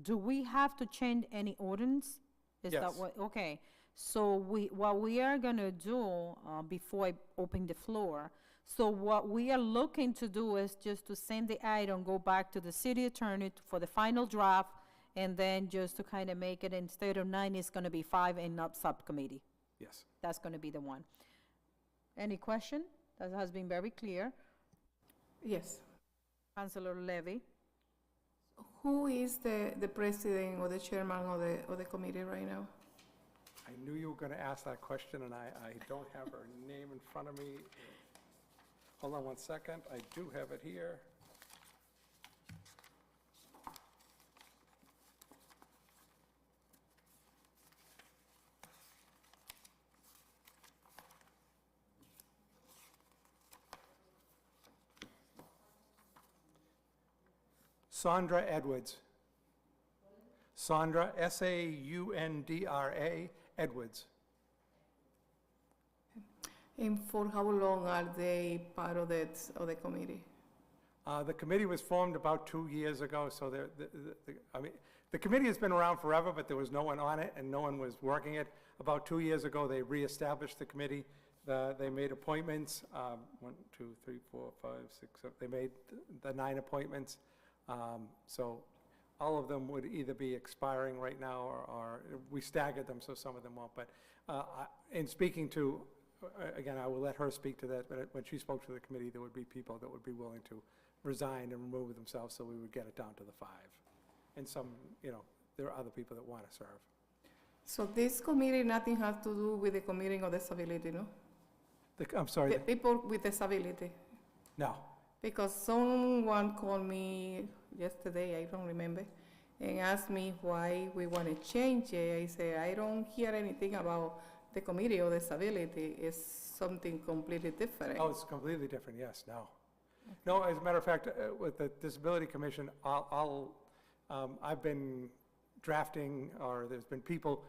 do we have to change any ordinance? Is that Yes. what? Okay. So what we are going to do before I open the floor, so what we are looking to do is just to send the item, go back to the city attorney for the final draft, and then just to kind of make it, instead of 9, it's going to be 5 and not subcommittee. Yes. That's going to be the one. Any question? That has been very clear. Yes. Councilor Levy. Who is the president or the chairman of the committee right now? I knew you were going to ask that question, and I don't have her name in front of me. Hold on one second. I do have it here. Sandra Edwards. Sandra, S-A-U-N-D-R-A, Edwards. And for how long are they part of the committee? The committee was formed about 2 years ago, so I mean, the committee has been around forever, but there was no one on it and no one was working it. About 2 years ago, they reestablished the committee. They made appointments, 1, 2, 3, 4, 5, 6, 7, they made the 9 appointments. So all of them would either be expiring right now or we staggered them, so some of them won't. But in speaking to, again, I will let her speak to that, but when she spoke to the committee, there would be people that would be willing to resign and remove themselves, so we would get it down to the 5. And some, you know, there are other people that want to serve. So this committee, nothing has to do with the committee of disability, no? I'm sorry, The people with disability. no. Because someone called me yesterday, I don't remember, and asked me why we want to change it. I said, I don't hear anything about the committee of disability. It's something completely different. Oh, it's completely different, yes, no. No, as a matter of fact, with the Disability Commission, I've been drafting, or there's been people,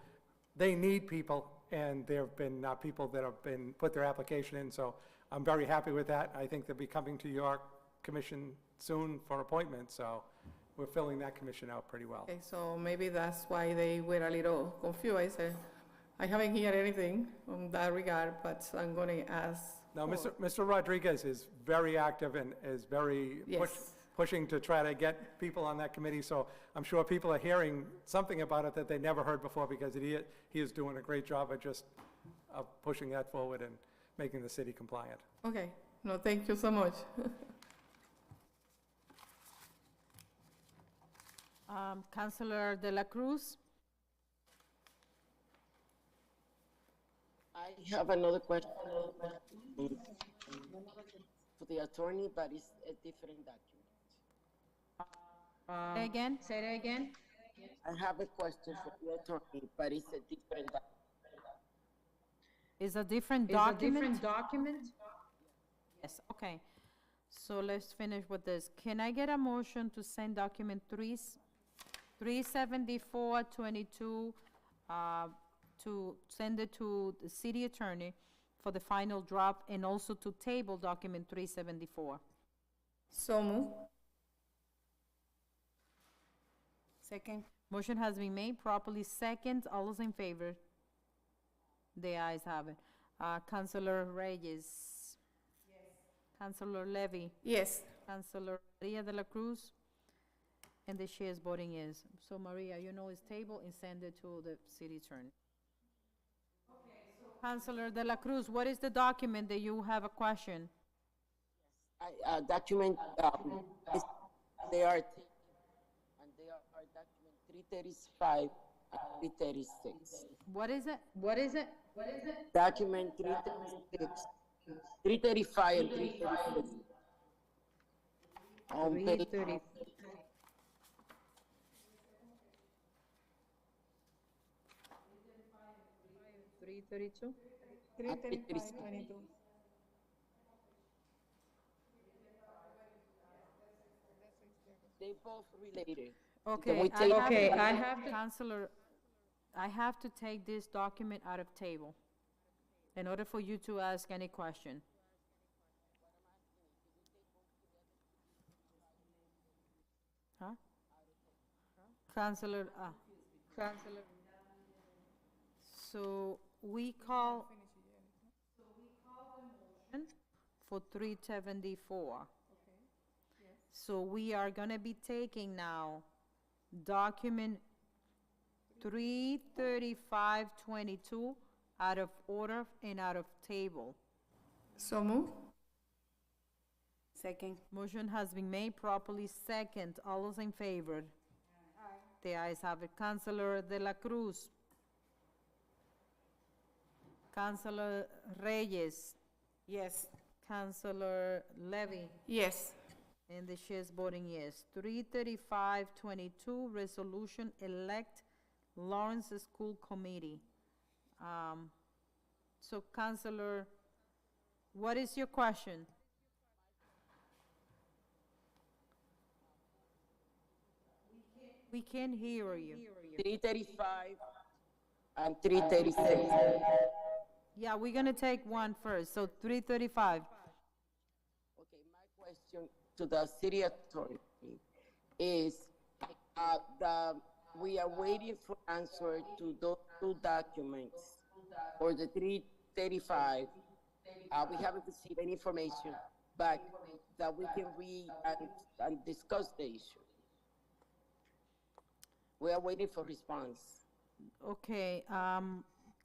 they need people, and there have been people that have been, put their application in, so I'm very happy with that. I think they'll be coming to your commission soon for appointment, so we're filling that commission out pretty well. Okay, so maybe that's why they were a little confused. I said, I haven't heard anything on that regard, but I'm going to ask. Now, Mr. Rodriguez is very active and is very Yes. pushing to try to get people on that committee, so I'm sure people are hearing something about it that they never heard before, because he is doing a great job of just pushing that forward and making the city compliant. Okay, no, thank you so much. Councilor De La Cruz? I have another question for the attorney, but it's a different document. Say that again? I have a question for the attorney, but it's a different document. Is a different document? Yes, okay. So let's finish with this. Can I get a motion to send document 37422, to send it to the city attorney for the final drop, and also to table document 374? So move. Second. Motion has been made, properly second. All those in favor? The ayes have it. Councilor Reyes? Yes. Councilor Levy? Yes. Councilor Maria de la Cruz? And the chair is voting yes. So Maria, you know it's table and send it to the city attorney. Councilor de la Cruz, what is the document that you have a question? Document, they are taken, and they are document 335 and 336. What is it? Document 336, 335 and 336. On page 330. 332? 335, they both related. Okay, we take- I have to, Counselor, I have to take this document out of table in order for you to ask any question. Huh? Counselor, so we call the motion for 374. So we are gonna be taking now document 33522 out of order and out of table. So move. Second. Motion has been made, properly second. All those in favor? Aye. The ayes have it. Councilor De La Cruz. Councilor Reyes. Yes. Councilor Levy. Yes. And the chair is voting yes. 33522, resolution elect Lawrence School Committee. So Councilor, what is your question? We can't hear you. 335 and 336. Yeah, we're gonna take one first, so 335. Okay, my question to the city attorney is we are waiting for answer to those two documents for the 335. We haven't received any information back that we can read and discuss the issue. We are waiting for response. Okay,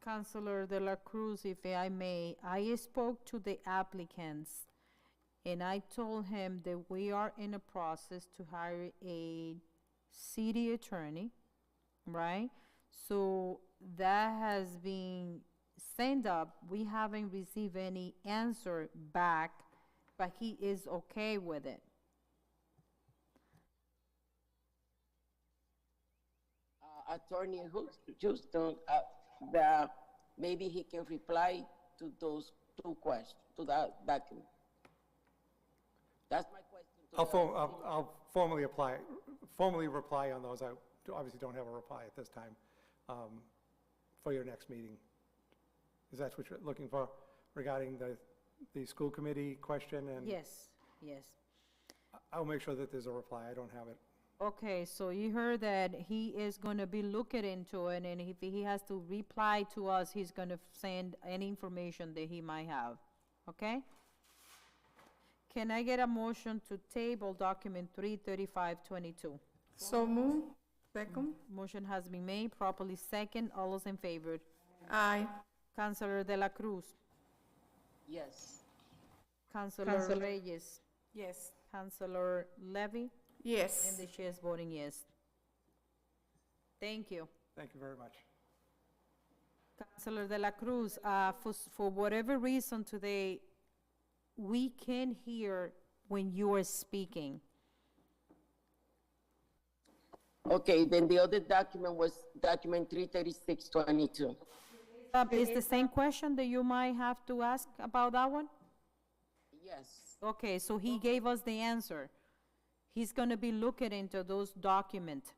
Councilor De La Cruz, if I may, I spoke to the applicants, and I told him that we are in a process to hire a city attorney, right? So that has been sent up. We haven't received any answer back, but he is okay with it. Attorney Houston, maybe he can reply to those two questions, to that document. That's my question. I'll formally reply on those. I obviously don't have a reply at this time for your next meeting. Is that what you're looking for regarding the school committee question? And Yes, yes. I'll make sure that there's a reply. I don't have it. Okay, so you heard that he is going to be looking into it, and if he has to reply to us, he's going to send any information that he might have, okay? Can I get a motion to table document 33522? So move. Second? Motion has been made, properly second. All those in favor? Aye. Councilor De La Cruz. Yes. Councilor Reyes. Yes. Councilor Levy. Yes. And the chair is voting yes. Thank you. Thank you very much. Councilor De La Cruz, for whatever reason today, we can hear when you are speaking. Okay, then the other document was document 33622. Is the same question that you might have to ask about that one? Yes. Okay, so he gave us the answer. He's going to be looking into those documents.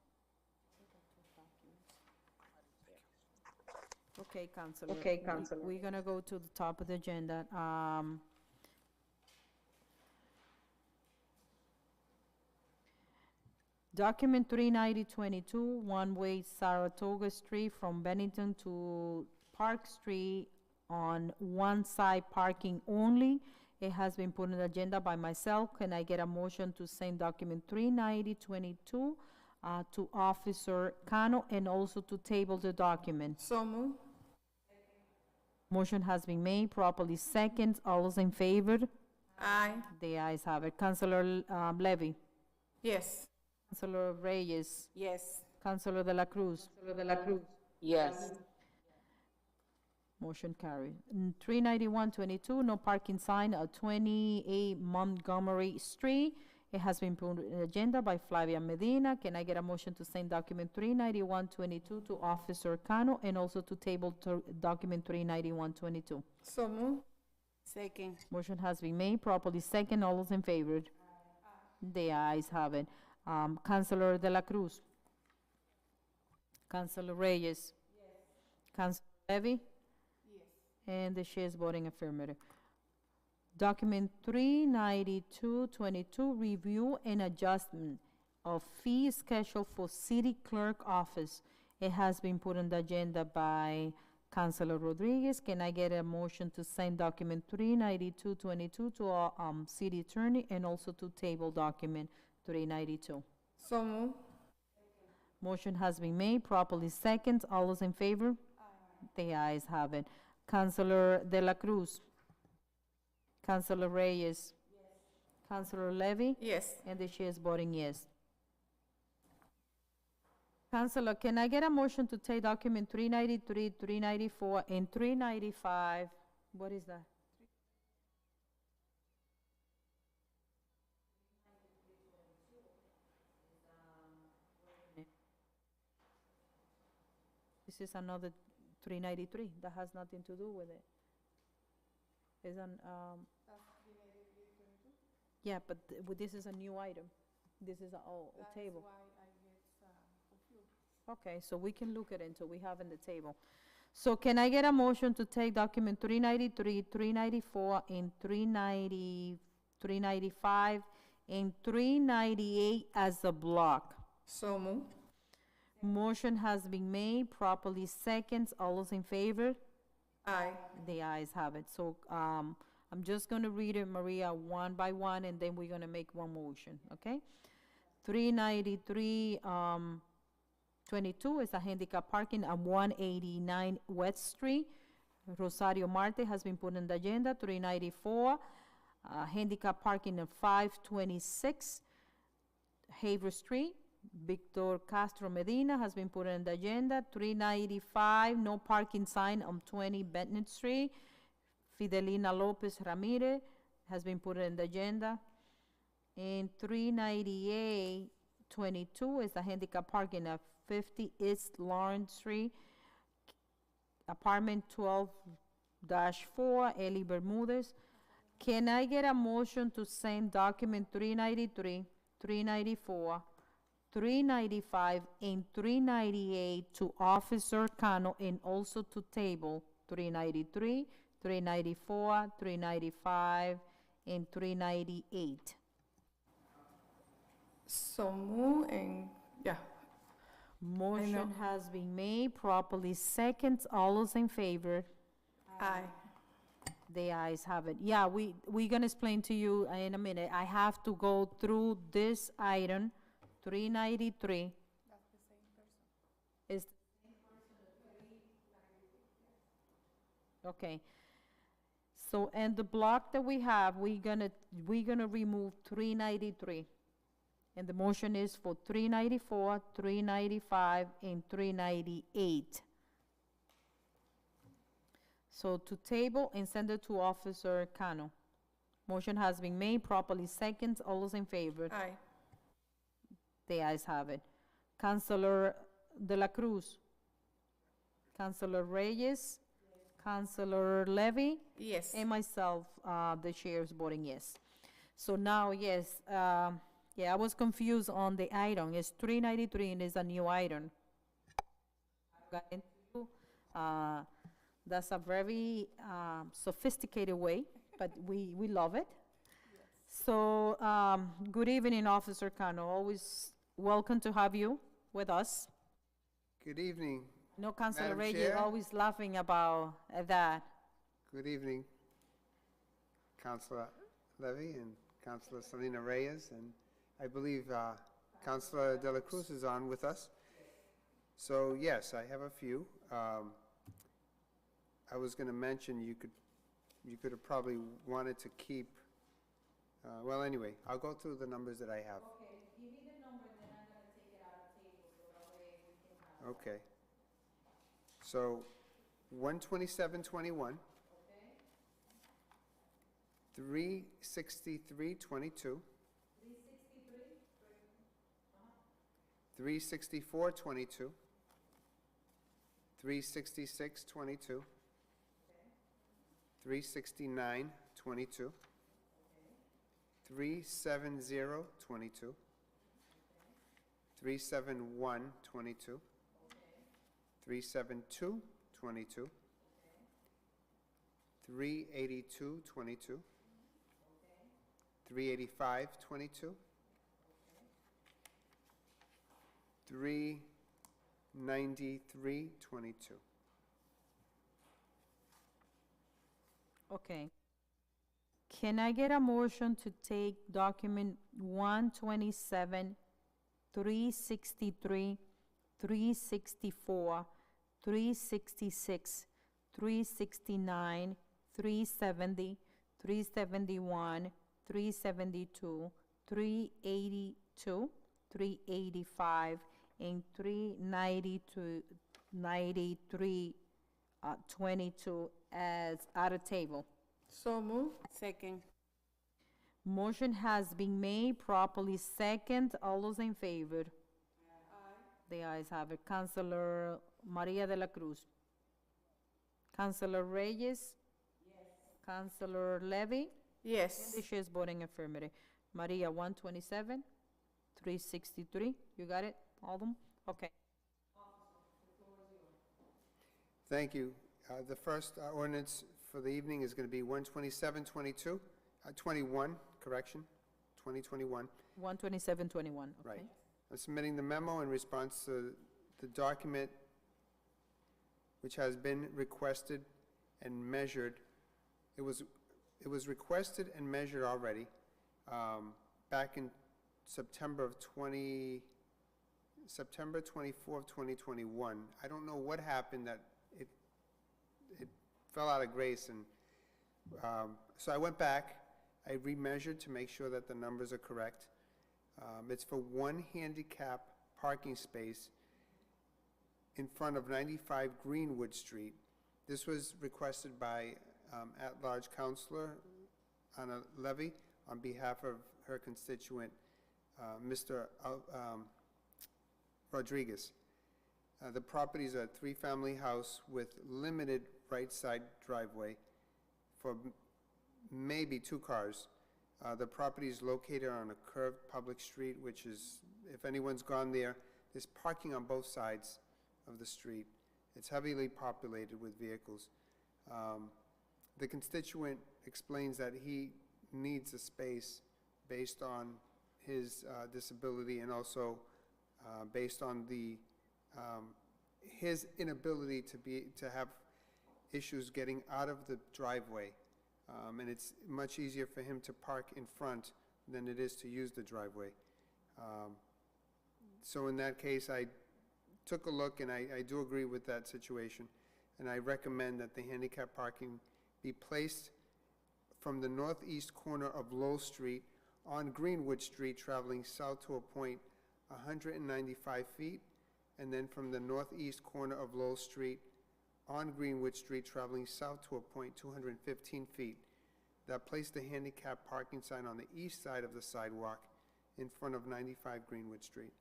Okay, Councilor. Okay, Councilor. We're going to go to the top of the agenda. Document 39022, one-way Saratoga Street from Bennington to Park Street on one side parking only. It has been put on the agenda by myself. Can I get a motion to send document 39022 to Officer Cano and also to table the document? So move. Motion has been made, properly second. All those in favor? Aye. The ayes have it. Councilor Levy. Yes. Councilor Reyes. Yes. Councilor De La Cruz. Yes. Motion carried. 39122, no parking sign at 28 Montgomery Street. It has been put on the agenda by Flavia Medina. Can I get a motion to send document 39122 to Officer Cano and also to table document 39122? So move. Second. Motion has been made, properly second. All those in favor? The ayes have it. Councilor De La Cruz. Councilor Reyes. Councilor Levy. And the chair is voting affirmative. Document 39222, review and adjustment of fee schedule for city clerk office. It has been put on the agenda by Councilor Rodriguez. Can I get a motion to send document 39222 to our city attorney and also to table document 392? So move. Motion has been made, properly second. All those in favor? The ayes have it. Councilor De La Cruz. Councilor Reyes. Councilor Levy. Yes. And the chair is voting yes. Councilor, can I get a motion to take document 393, 394, and 395? What is that? This is another 393, that has nothing to do with it. It's an, yeah, but this is a new item. This is a old table. Okay, so we can look at it until we have in the table. So can I get a motion to take document 393, 394, and 395, and 398 as a block. So move. Motion has been made, properly seconds. All those in favor? Aye. The ayes have it. So, I'm just gonna read it, Maria, one by one, and then we're gonna make one motion, okay? 393, 22 is a handicap parking at 189 West Street. Rosario Marte has been put on the agenda. 394, handicap parking at 526 Haver Street. Victor Castro Medina has been put on the agenda. 395, no parking sign on 20 Bennett Street. Fidelina Lopez Ramirez has been put on the agenda. And 398, 22 is the handicap parking at 50 East Lawrence Street. Apartment 12-4, Eli Bermudez. Can I get a motion to send document 393, 394, 395, and 398 to Officer Cano, and also to table 393, 394, 395, and 398? So move and, yeah. Motion has been made, properly seconds. All those in favor? Aye. The ayes have it. Yeah, we're gonna explain to you in a minute. I have to go through this item, 393. That's the same person. Is okay. So, and the block that we have, we're gonna remove 393. And the motion is for 394, 395, and 398. So to table and send it to Officer Cano. Motion has been made, properly seconds. All those in favor? Aye. The ayes have it. Councilor De La Cruz. Councilor Reyes. Councilor Levy. Yes. And myself, the chair is voting yes. So now, yes, yeah, I was confused on the item. It's 393 and it's a new item. Got into, that's a very sophisticated way, but we love it. So, good evening, Officer Cano. Always welcome to have you with us. Good evening. No, Councilor Madam Reyes Chair. always laughing about that. Good evening, Councilor Levy and Councilor Selena Reyes, and I believe Councilor De La Cruz is on with us. So yes, I have a few. I was going to mention you could have probably wanted to keep. Well, anyway, I'll go through the numbers that I have. Okay, give me the number, then I'm gonna take it out of table, so that way we can have. Okay. So 12721. Okay, 36322. 363? 36422. 36622. 36922. 37022. 37122. 37222. 38222. 38522. 39322. Okay. Can I get a motion to take document 127, 363, 364, 366, 369, 370, 371, 372, 382, 385, and 392, 22 as out of table? So move. Second. Motion has been made, properly second. All those in favor? Aye. The ayes have it. Councilor Maria de la Cruz. Councilor Reyes. Yes. Councilor Levy. Yes. The chair is voting affirmative. Maria, 127, 363. You got it? All of them? Okay. Thank you. The first ordinance for the evening is going to be 12722, 21, correction, 2021. 12721, okay? Right. I'm submitting the memo in response to the document which has been requested and measured. It was requested and measured already back in September 24th, 2021. I don't know what happened that it fell out of grace, and so I went back, I remeasured to make sure that the numbers are correct. It's for one handicap parking space in front of 95 Greenwood Street. This was requested by at-large Councilor Anna Levy on behalf of her constituent, Mr. Rodriguez. The property is a three-family house with limited right side driveway for maybe 2 cars. The property is located on a curved public street, which is, if anyone's gone there, there's parking on both sides of the street. It's heavily populated with vehicles. The constituent explains that he needs a space based on his disability, and also based on his inability to have issues getting out of the driveway. And it's much easier for him to park in front than it is to use the driveway. So in that case, I took a look, and I do agree with that situation, and I recommend that the handicap parking be placed from the northeast corner of Lowell Street on Greenwood Street, traveling south to a point 195 feet, and then from the northeast corner of Lowell Street on Greenwood Street, traveling south to a point 215 feet. That place the handicap parking sign on the east side of the sidewalk in front of 95 Greenwood Street.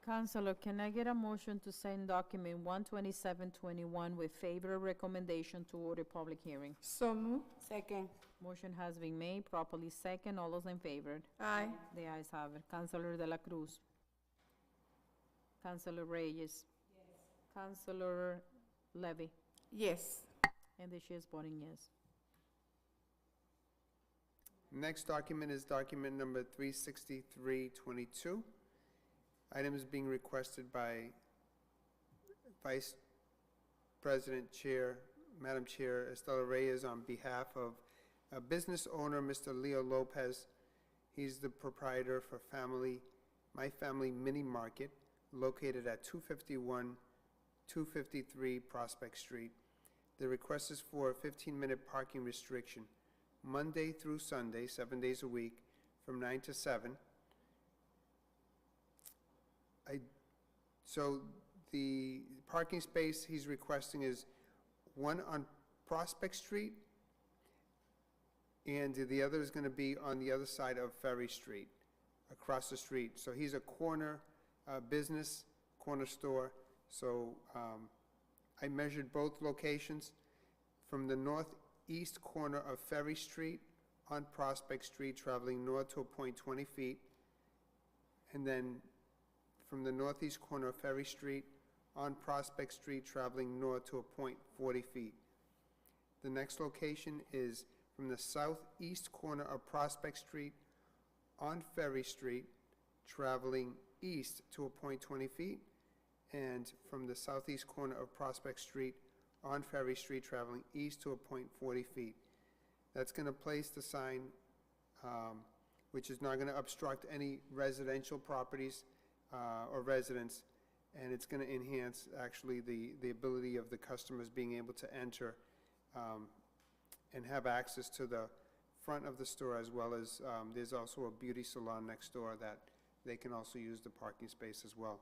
Counselor, can I get a motion to send document 12721 with favor recommendation to order public hearing? So moved. Second. Motion has been made, properly second. All those in favor? Aye. The ayes have it. Counselor De La Cruz. Counselor Reyes. Counselor Levy. Yes. And the chair is voting yes. Next document is document number 36322. Items being requested by Vice President Chair, Madam Chair Estela Reyes on behalf of a business owner, Mr. Leo Lopez. He's the proprietor for My Family Mini Market, located at 253 Prospect Street. The request is for a 15-minute parking restriction, Monday through Sunday, 7 days a week, from 9 to 7. So the parking space he's requesting is one on Prospect Street, and the other is going to be on the other side of Ferry Street, across the street. So he's a corner business, corner store. So I measured both locations from the northeast corner of Ferry Street on Prospect Street, traveling north to a point 20 feet, and then from the northeast corner of Ferry Street on Prospect Street, traveling north to a point 40 feet. The next location is from the southeast corner of Prospect Street on Ferry Street, traveling east to a point 20 feet, and from the southeast corner of Prospect Street on Ferry Street, traveling east to a point 40 feet. That's going to place the sign, which is not going to obstruct any residential properties or residents, and it's going to enhance actually the ability of the customers being able to enter and have access to the front of the store, as well as there's also a beauty salon next door that they can also use the parking space as well.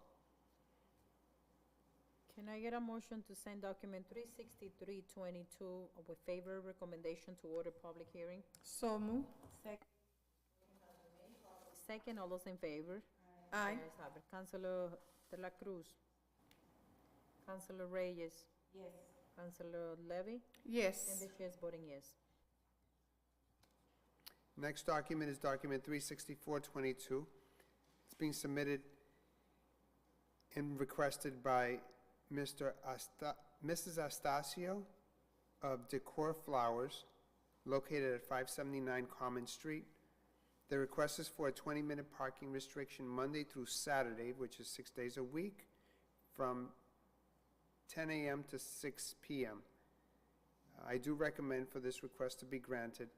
Can I get a motion to send document 36322 with favor recommendation to order public hearing? So moved. Second. Second, all those in favor? Aye. The ayes have it. Counselor De La Cruz. Counselor Reyes. Yes. Counselor Levy. And Yes. the chair is voting yes. Next document is document 36422. It's being submitted and requested by Mrs. Astasio of Decor Flowers located at 579 Common Street. The request is for a 20-minute parking restriction Monday through Saturday, which is 6 days a week, from 10 a.m. to 6 p.m. I do recommend for this request to be granted.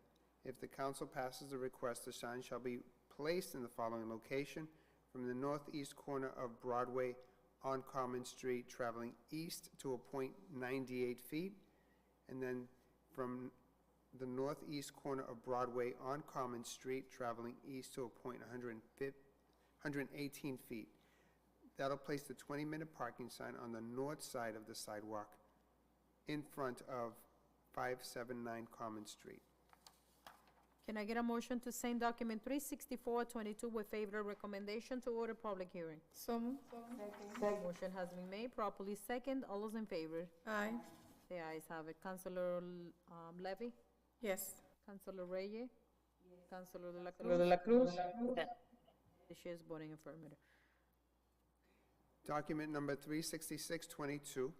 If the council passes the request, the sign shall be placed in the following location: from the northeast corner of Broadway on Common Street, traveling east to a point 98 feet, and then from the northeast corner of Broadway on Common Street, traveling east to a point 118 feet. That'll place the 20-minute parking sign on the north side of the sidewalk in front of 579 Common Street. Can I get a motion to send document 36422 with favorable recommendation to order public hearing? So moved. Motion has been made, properly second. All those in favor? Aye. The ayes have it. Councilor Levy? Yes. Councilor Reyes? Councilor De La Cruz? De La Cruz. The chair is voting affirmative. Document number 36622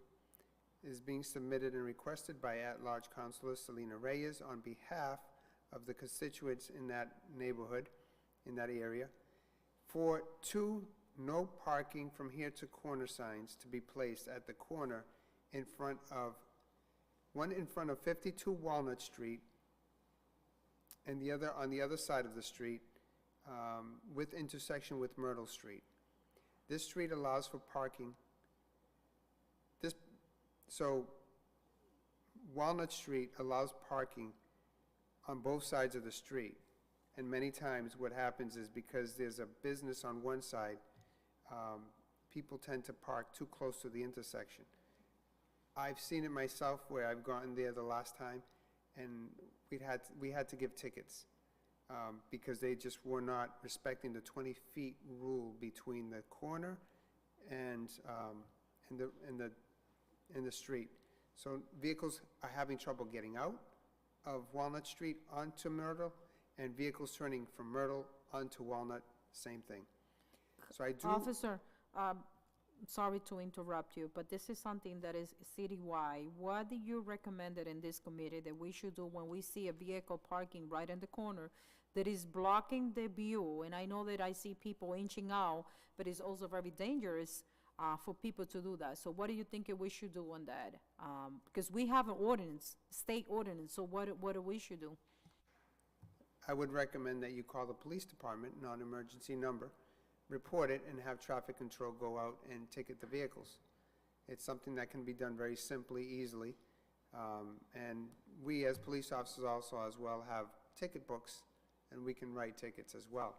is being submitted and requested by at-large Councilor Selena Reyes on behalf of the constituents in that neighborhood, in that area, for 2 no parking from here to corner signs to be placed at the corner in front of, one in front of 52 Walnut Street and the other on the other side of the street, with intersection with Myrtle Street. This street allows for parking. So Walnut Street allows parking on both sides of the street. And many times what happens is, because there's a business on one side, people tend to park too close to the intersection. I've seen it myself where I've gotten there the last time, and we had to give tickets because they just were not respecting the 20 feet rule between the corner and the street. So vehicles are having trouble getting out of Walnut Street onto Myrtle, and vehicles turning from Myrtle onto Walnut, same thing. So I do. Officer, sorry to interrupt you, but this is something that is citywide. What do you recommend in this committee that we should do when we see a vehicle parking right in the corner that is blocking the view? And I know that I see people inching out, but it's also very dangerous for people to do that. So what do you think we should do on that? Because we have an ordinance, state ordinance, so what do we should do? I would recommend that you call the police department, non-emergency number, report it, and have traffic control go out and ticket the vehicles. It's something that can be done very simply, easily. And we as police officers also as well have ticket books, and we can write tickets as well.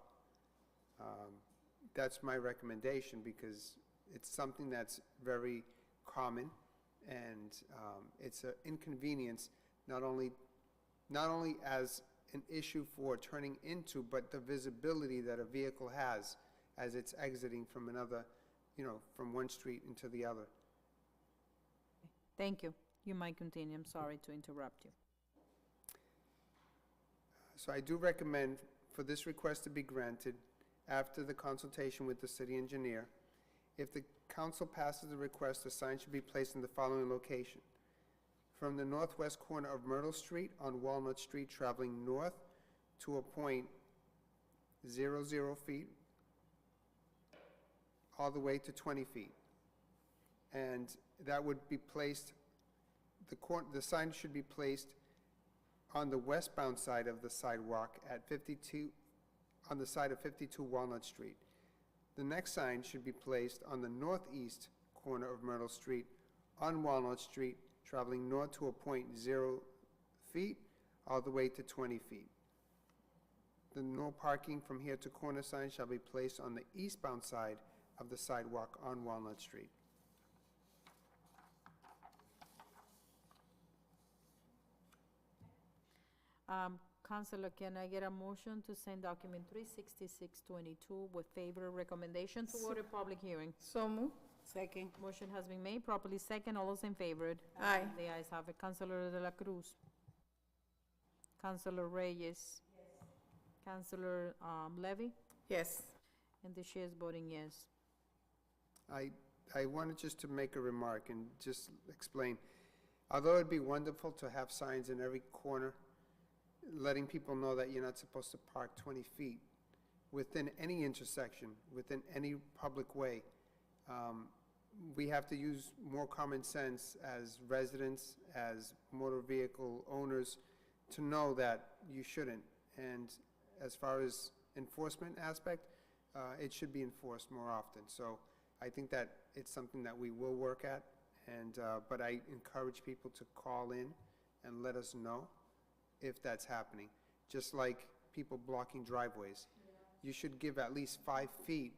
That's my recommendation, because it's something that's very common, and it's an inconvenience, not only as an issue for turning into, but the visibility that a vehicle has as it's exiting from another, from one street into the other. Thank you. You might continue. I'm sorry to interrupt you. So I do recommend for this request to be granted after the consultation with the city engineer. If the council passes the request, the sign should be placed in the following location: from the northwest corner of Myrtle Street on Walnut Street, traveling north to a point 00 feet, all the way to 20 feet. And that would be placed, the sign should be placed on the westbound side of the sidewalk at 52, on the side of 52 Walnut Street. The next sign should be placed on the northeast corner of Myrtle Street on Walnut Street, traveling north to a point 0 feet, all the way to 20 feet. The no parking from here to corner sign shall be placed on the eastbound side of the sidewalk on Walnut Street. Councilor, can I get a motion to send document 36622 with favor recommendation to order public hearing? So moved. Second. Motion has been made, properly second. All those in favor? Aye. The ayes have it. Councilor De La Cruz? Councilor Reyes? Councilor Levy? Yes. And the chair is voting yes. I wanted just to make a remark and just explain. Although it'd be wonderful to have signs in every corner, letting people know that you're not supposed to park 20 feet within any intersection, within any public way. We have to use more common sense as residents, as motor vehicle owners, to know that you shouldn't. And as far as enforcement aspect, it should be enforced more often. So I think that it's something that we will work at, and, but I encourage people to call in and let us know if that's happening. Just like people blocking driveways. You should give at least 5 feet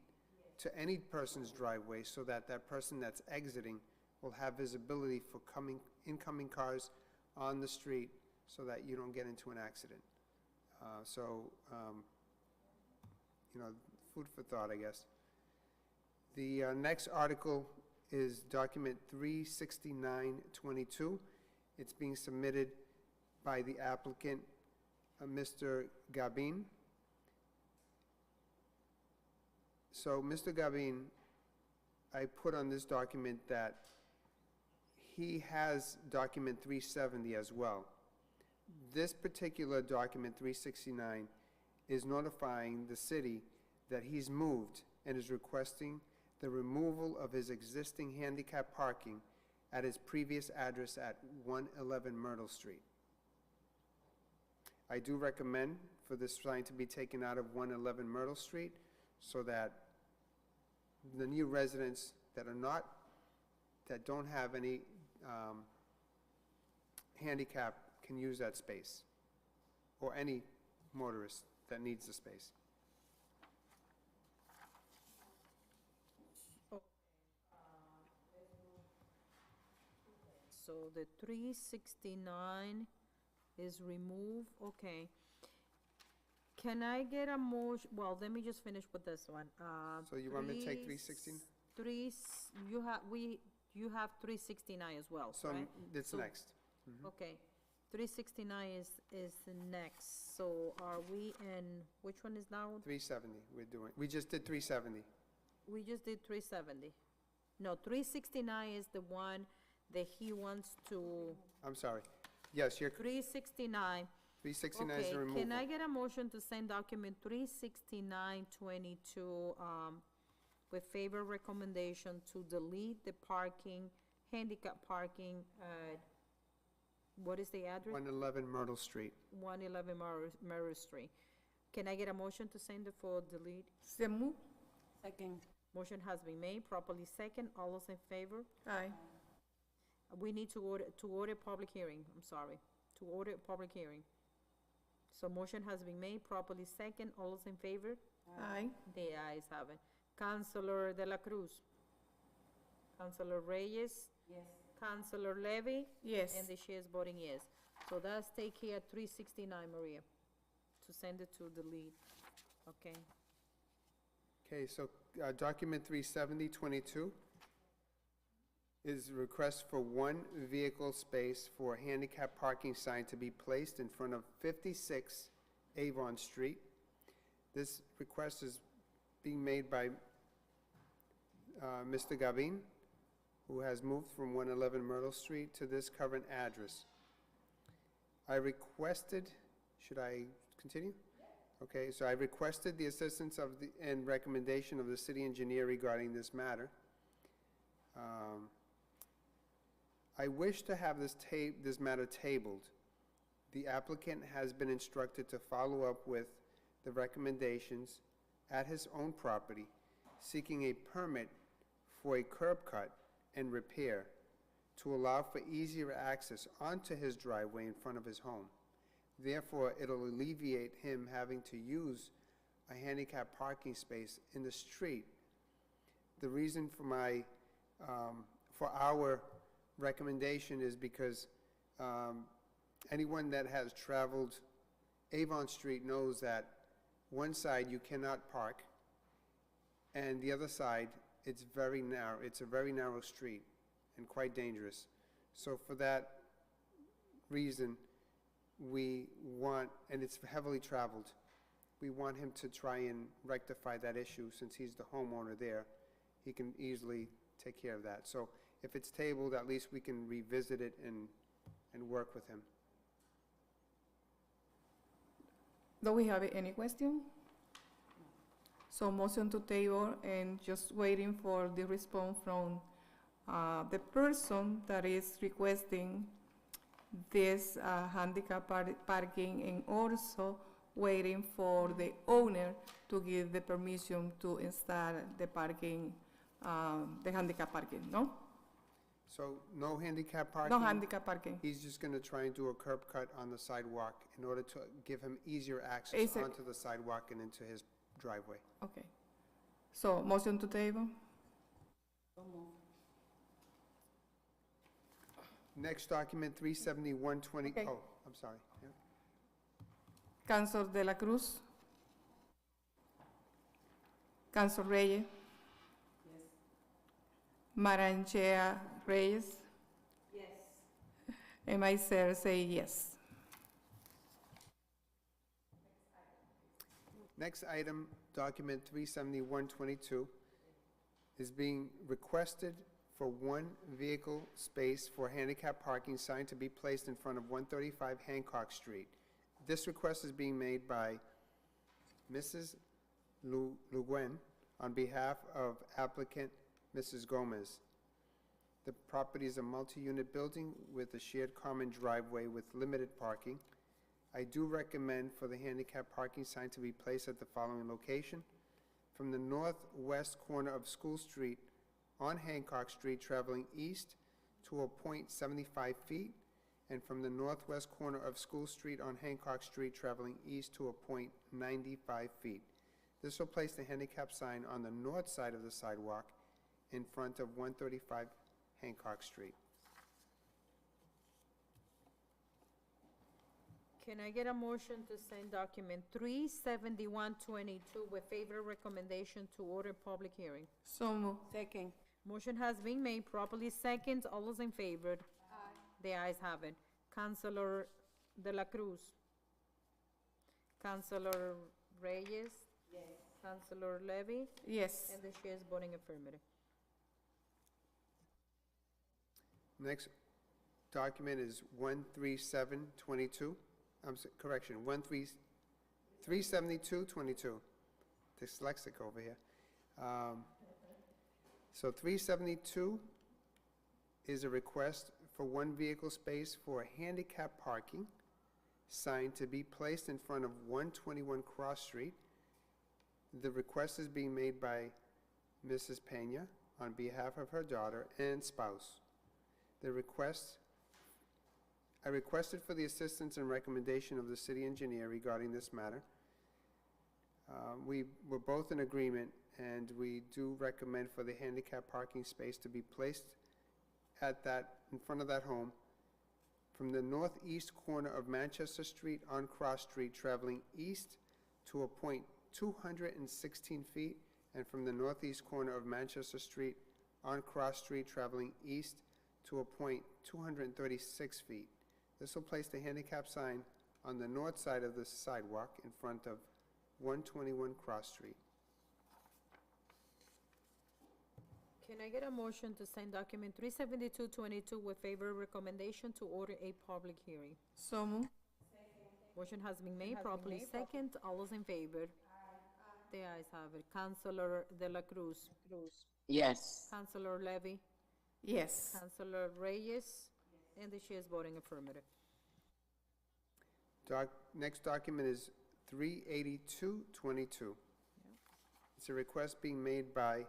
to any person's driveway so that that person that's exiting will have visibility for incoming cars on the street so that you don't get into an accident. You know, food for thought, I guess. The next article is document 36922. It's being submitted by the applicant, Mr. Gabin. So, Mr. Gabin, I put on this document that he has document 370 as well. This particular document 369 is notifying the city that he's moved and is requesting the removal of his existing handicap parking at his previous address at 111 Myrtle Street. I do recommend for this sign to be taken out of 111 Myrtle Street so that the new residents that don't have any handicap can use that space, or any motorist that needs the space. So the 369 is removed, okay. Can I get a motion, well, let me just finish with this one. So you want me to take 316? You have 369 as well, So right? it's So- next. Okay, 369 is the next, so are we in, which one is now? 370 we're doing. We just did 370. We just did 370. No, 369 is the one that he wants to, I'm sorry. Yes, you're 369. 369 is the Okay, removal. can I get a motion to send document 36922 with favor recommendation to delete the parking, handicap parking at, what is the address? 111 Myrtle Street. 111 Murray Street. Can I get a motion to send it for delete? Se move. Second. Motion has been made, properly second. All those in favor? Aye. We need to order public hearing, I'm sorry, to order public hearing. So motion has been made, properly second. All those in favor? Aye. The ayes have it. Councilor De La Cruz? Councilor Reyes? Yes. Councilor Levy? Yes. And the chair is voting yes. So that's take care 369, Maria, to send it to delete, okay? Okay, so document 37022 is request for one vehicle space for a handicap parking sign to be placed in front of 56 Avon Street. This request is being made by Mr. Gabin, who has moved from 111 Myrtle Street to this current address. I requested, should I continue? Okay, so I requested the assistance of and recommendation of the city engineer regarding this matter. I wish to have this matter tabled. The applicant has been instructed to follow up with the recommendations at his own property, seeking a permit for a curb cut and repair to allow for easier access onto his driveway in front of his home. Therefore, it'll alleviate him having to use a handicap parking space in the street. The reason for for our recommendation is because anyone that has traveled Avon Street knows that one side you cannot park, and the other side, it's very narrow. It's a very narrow street and quite dangerous. So for that reason, we want, and it's heavily traveled, we want him to try and rectify that issue. Since he's the homeowner there, he can easily take care of that. So if it's tabled, at least we can revisit it and work with him. Do we have any question? So motion to table and just waiting for the response from the person that is requesting this handicap parking, and also waiting for the owner to give the permission to install the parking, the handicap parking, no? So no handicap parking? No handicap parking. He's just gonna try and do a curb cut on the sidewalk in order to give him easier Is access it- onto the sidewalk and into his driveway. Okay. So motion to table? Next document, 37120, Okay. oh, I'm sorry. Yeah. Councilor De La Cruz? Councilor Reyes? Yes. Maranchea Reyes? Yes. And myself say yes. Next item, document 37122, is being requested for one vehicle space for handicap parking sign to be placed in front of 135 Hancock Street. This request is being made by Mrs. Luguen on behalf of applicant Mrs. Gomez. The property is a multi-unit building with a shared common driveway with limited parking. I do recommend for the handicap parking sign to be placed at the following location: from the northwest corner of School Street on Hancock Street traveling east to a point 75 feet, and from the northwest corner of School Street on Hancock Street traveling east to a point 95 feet. This will place the handicap sign on the north side of the sidewalk in front of 135 Hancock Street. Can I get a motion to send document 37122 with favor recommendation to order public hearing? So moved. Second. Motion has been made, properly second. All those in favor? Aye. The ayes have it. Councilor De La Cruz? Councilor Reyes? Yes. Councilor Levy? Yes. And the chair is voting affirmative. Next document is 13722. Correction, 37222. Dyslexic over here. So 372 is a request for one vehicle space for handicap parking sign to be placed in front of 121 Cross Street. The request is being made by Mrs. Pena on behalf of her daughter and spouse. I requested for the assistance and recommendation of the city engineer regarding this matter. We were both in agreement, and we do recommend for the handicap parking space to be placed in front of that home from the northeast corner of Manchester Street on Cross Street traveling east to a point 216 feet, and from the northeast corner of Manchester Street on Cross Street traveling east to a point 236 feet. This will place the handicap sign on the north side of the sidewalk in front of 121 Cross Street. Can I get a motion to send document 37222 with favor recommendation to order a public hearing? So moved. Motion has been made, properly second. All those in favor? The ayes have it. Councilor De La Cruz? Yes. Councilor Levy? Yes. Councilor Reyes? And the chair is voting affirmative. Next document is 38222. It's a request being made by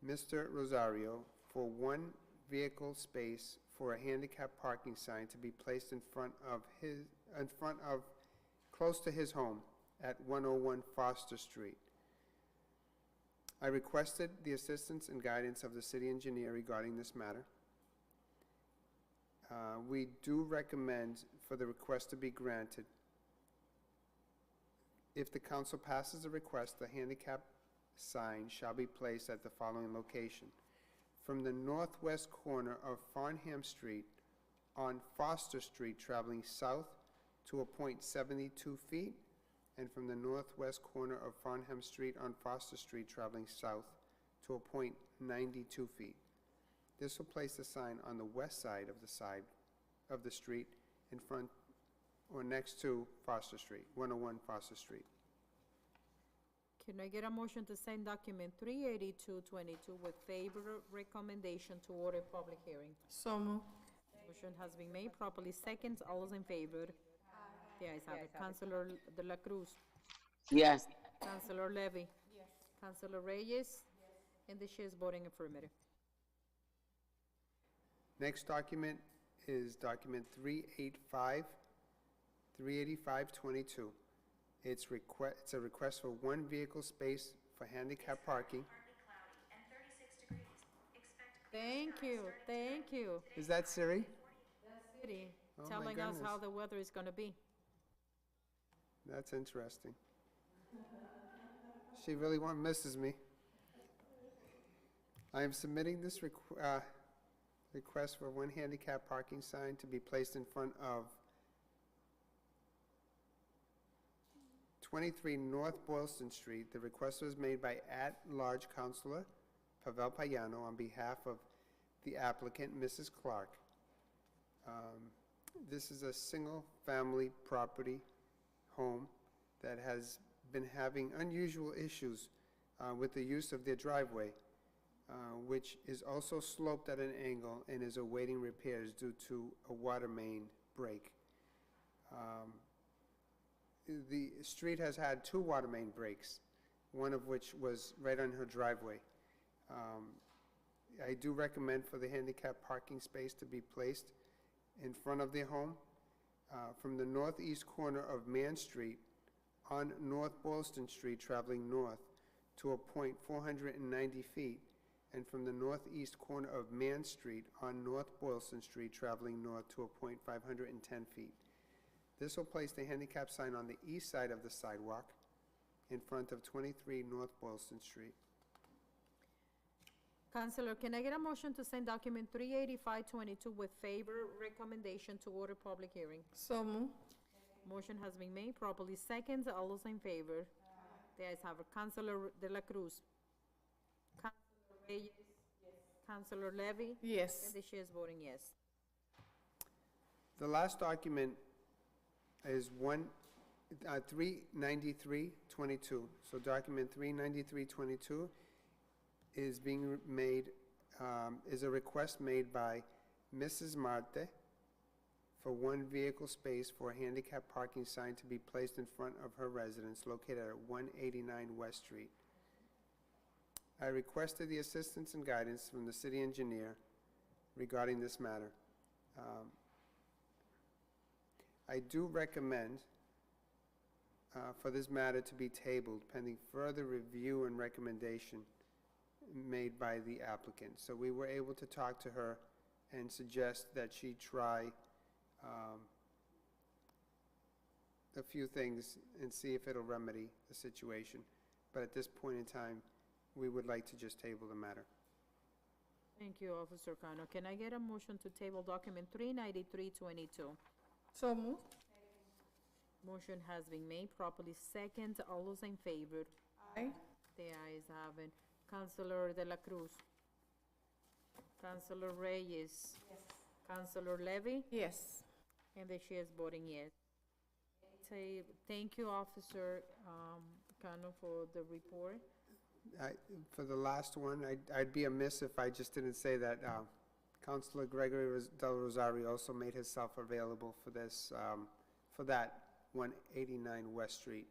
Mr. Rosario for one vehicle space for a handicap parking sign to be placed close to his home at 101 Foster Street. I requested the assistance and guidance of the city engineer regarding this matter. We do recommend for the request to be granted. If the council passes the request, the handicap sign shall be placed at the following location: from the northwest corner of Farnham Street on Foster Street traveling south to a point 72 feet, and from the northwest corner of Farnham Street on Foster Street traveling south to a point 92 feet. This will place the sign on the west side of the street in front or next to Foster Street, 101 Foster Street. Can I get a motion to send document 38222 with favorable recommendation to order public hearing? So moved. Motion has been made, properly second. All those in favor? The ayes have it. Councilor De La Cruz. Yes. Councilor Levy. Yes. Councilor Reyes. Yes. And the chair is voting affirmative. Next document is document 38522. It's a request for one vehicle space for handicap parking. Thank you, thank you. Is that Siri? City, Oh, my telling us how goodness. the weather is gonna be. That's interesting. She really misses me. I am submitting this request for one handicap parking sign to be placed in front of 23 North Boylston Street. The request was made by at-large Councilor Pavel Payano on behalf of the applicant, Mrs. Clark. This is a single-family property home that has been having unusual issues with the use of their driveway, which is also sloped at an angle and is awaiting repairs due to a water main break. The street has had 2 water main breaks, one of which was right on her driveway. I do recommend for the handicap parking space to be placed in front of their home from the northeast corner of Man Street on North Boylston Street traveling north to a point 490 feet, and from the northeast corner of Man Street on North Boylston Street traveling north to a point 510 feet. This will place the handicap sign on the east side of the sidewalk in front of 23 North Boylston Street. Councilor, can I get a motion to send document 38522 with favor recommendation to order public hearing? So moved. Motion has been made, properly second. All those in favor? The ayes have it. Councilor De La Cruz. Councilor Reyes. Yes. Councilor Levy. Yes. And the chair is voting yes. The last document is 39322. So document 39322 is being made, is a request made by Mrs. Marte for one vehicle space for a handicap parking sign to be placed in front of her residence located at 189 West Street. I requested the assistance and guidance from the city engineer regarding this matter. I do recommend for this matter to be tabled pending further review and recommendation made by the applicant. So we were able to talk to her and suggest that she try a few things and see if it'll remedy the situation. But at this point in time, we would like to just table the matter. Thank you, Officer Cano. Can I get a motion to table document 39322? So moved. Motion has been made, properly second. All those in favor? Aye. The ayes have it. Councilor De La Cruz. Councilor Reyes. Yes. Councilor Levy. Yes. And the chair is voting yes. Thank you, Officer Cano, for the report. For the last one, I'd be amiss if I just didn't say that Councilor Gregory Del Rosario also made himself available for this, for that 189 West Street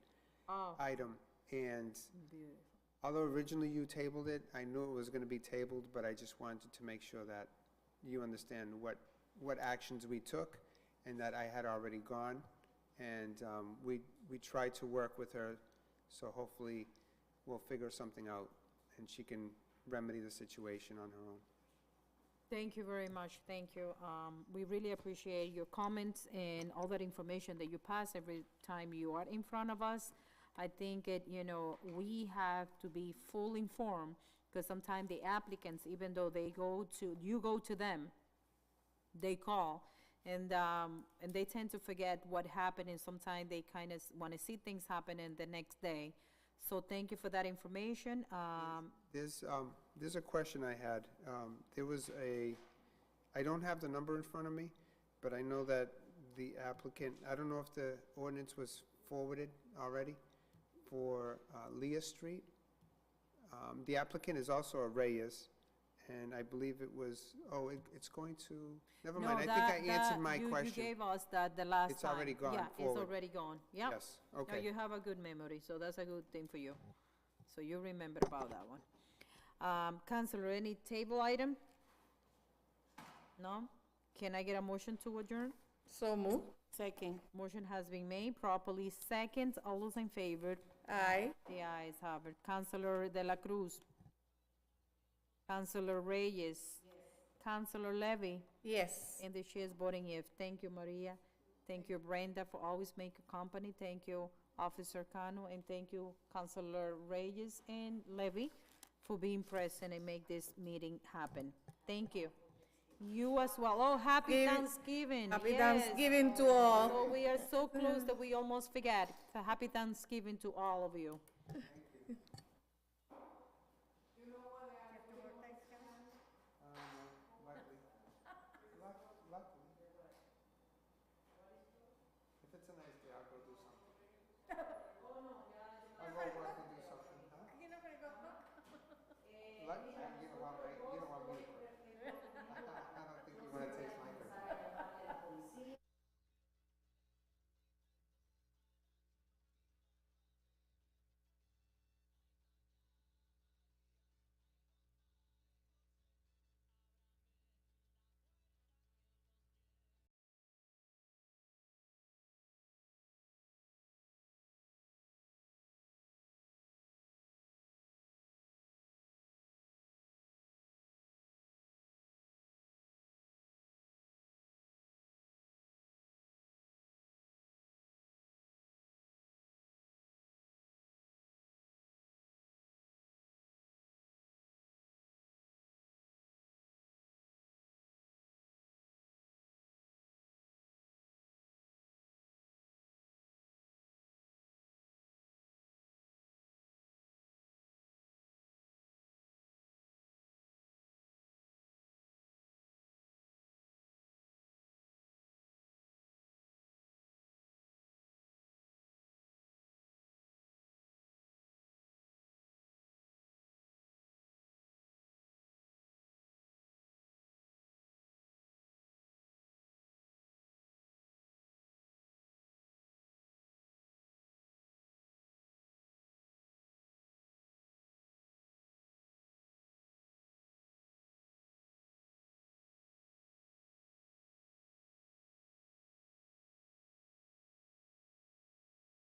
item. And Beautiful. although originally you tabled it, I knew it was going to be tabled, but I just wanted to make sure that you understand what actions we took and that I had already gone. And we tried to work with her, so hopefully we'll figure something out and she can remedy the situation on her own. Thank you very much. Thank you. We really appreciate your comments and all that information that you pass every time you are in front of us. I think we have to be full informed, because sometimes the applicants, even though you go to them, they call, and they tend to forget what happened, and sometimes they kind of want to see things happen in the next day. So thank you for that information. There's a question I had. There was I don't have the number in front of me, but I know that the applicant, I don't know if the ordinance was forwarded already for Leah Street. The applicant is also a Reyes, and I believe it was, it's going to, never mind, I think I answered my question. You gave us that the last time. It's already gone Yeah, forward. it's already gone, yeah. Yes, No, okay. you have a good memory, so that's a good thing for you. So you remember about that one. Counselor, any table item? No? Can I get a motion to adjourn? So move. Second. Motion has been made, properly second. All those in favor? Aye. The ayes have it. Counselor De La Cruz? Counselor Reyes? Counselor Levy? Yes. And the chair is voting yes. Thank you, Maria. Thank you, Brenda, for always making company. Thank you, Officer Cano, and thank you, Counselor Reyes and Levy, for being present and make this meeting happen. Thank you. You as well. Oh, happy Thanksgiving. Happy Yes. Thanksgiving to all. So we are so close that we almost forget. So happy Thanksgiving to all of you.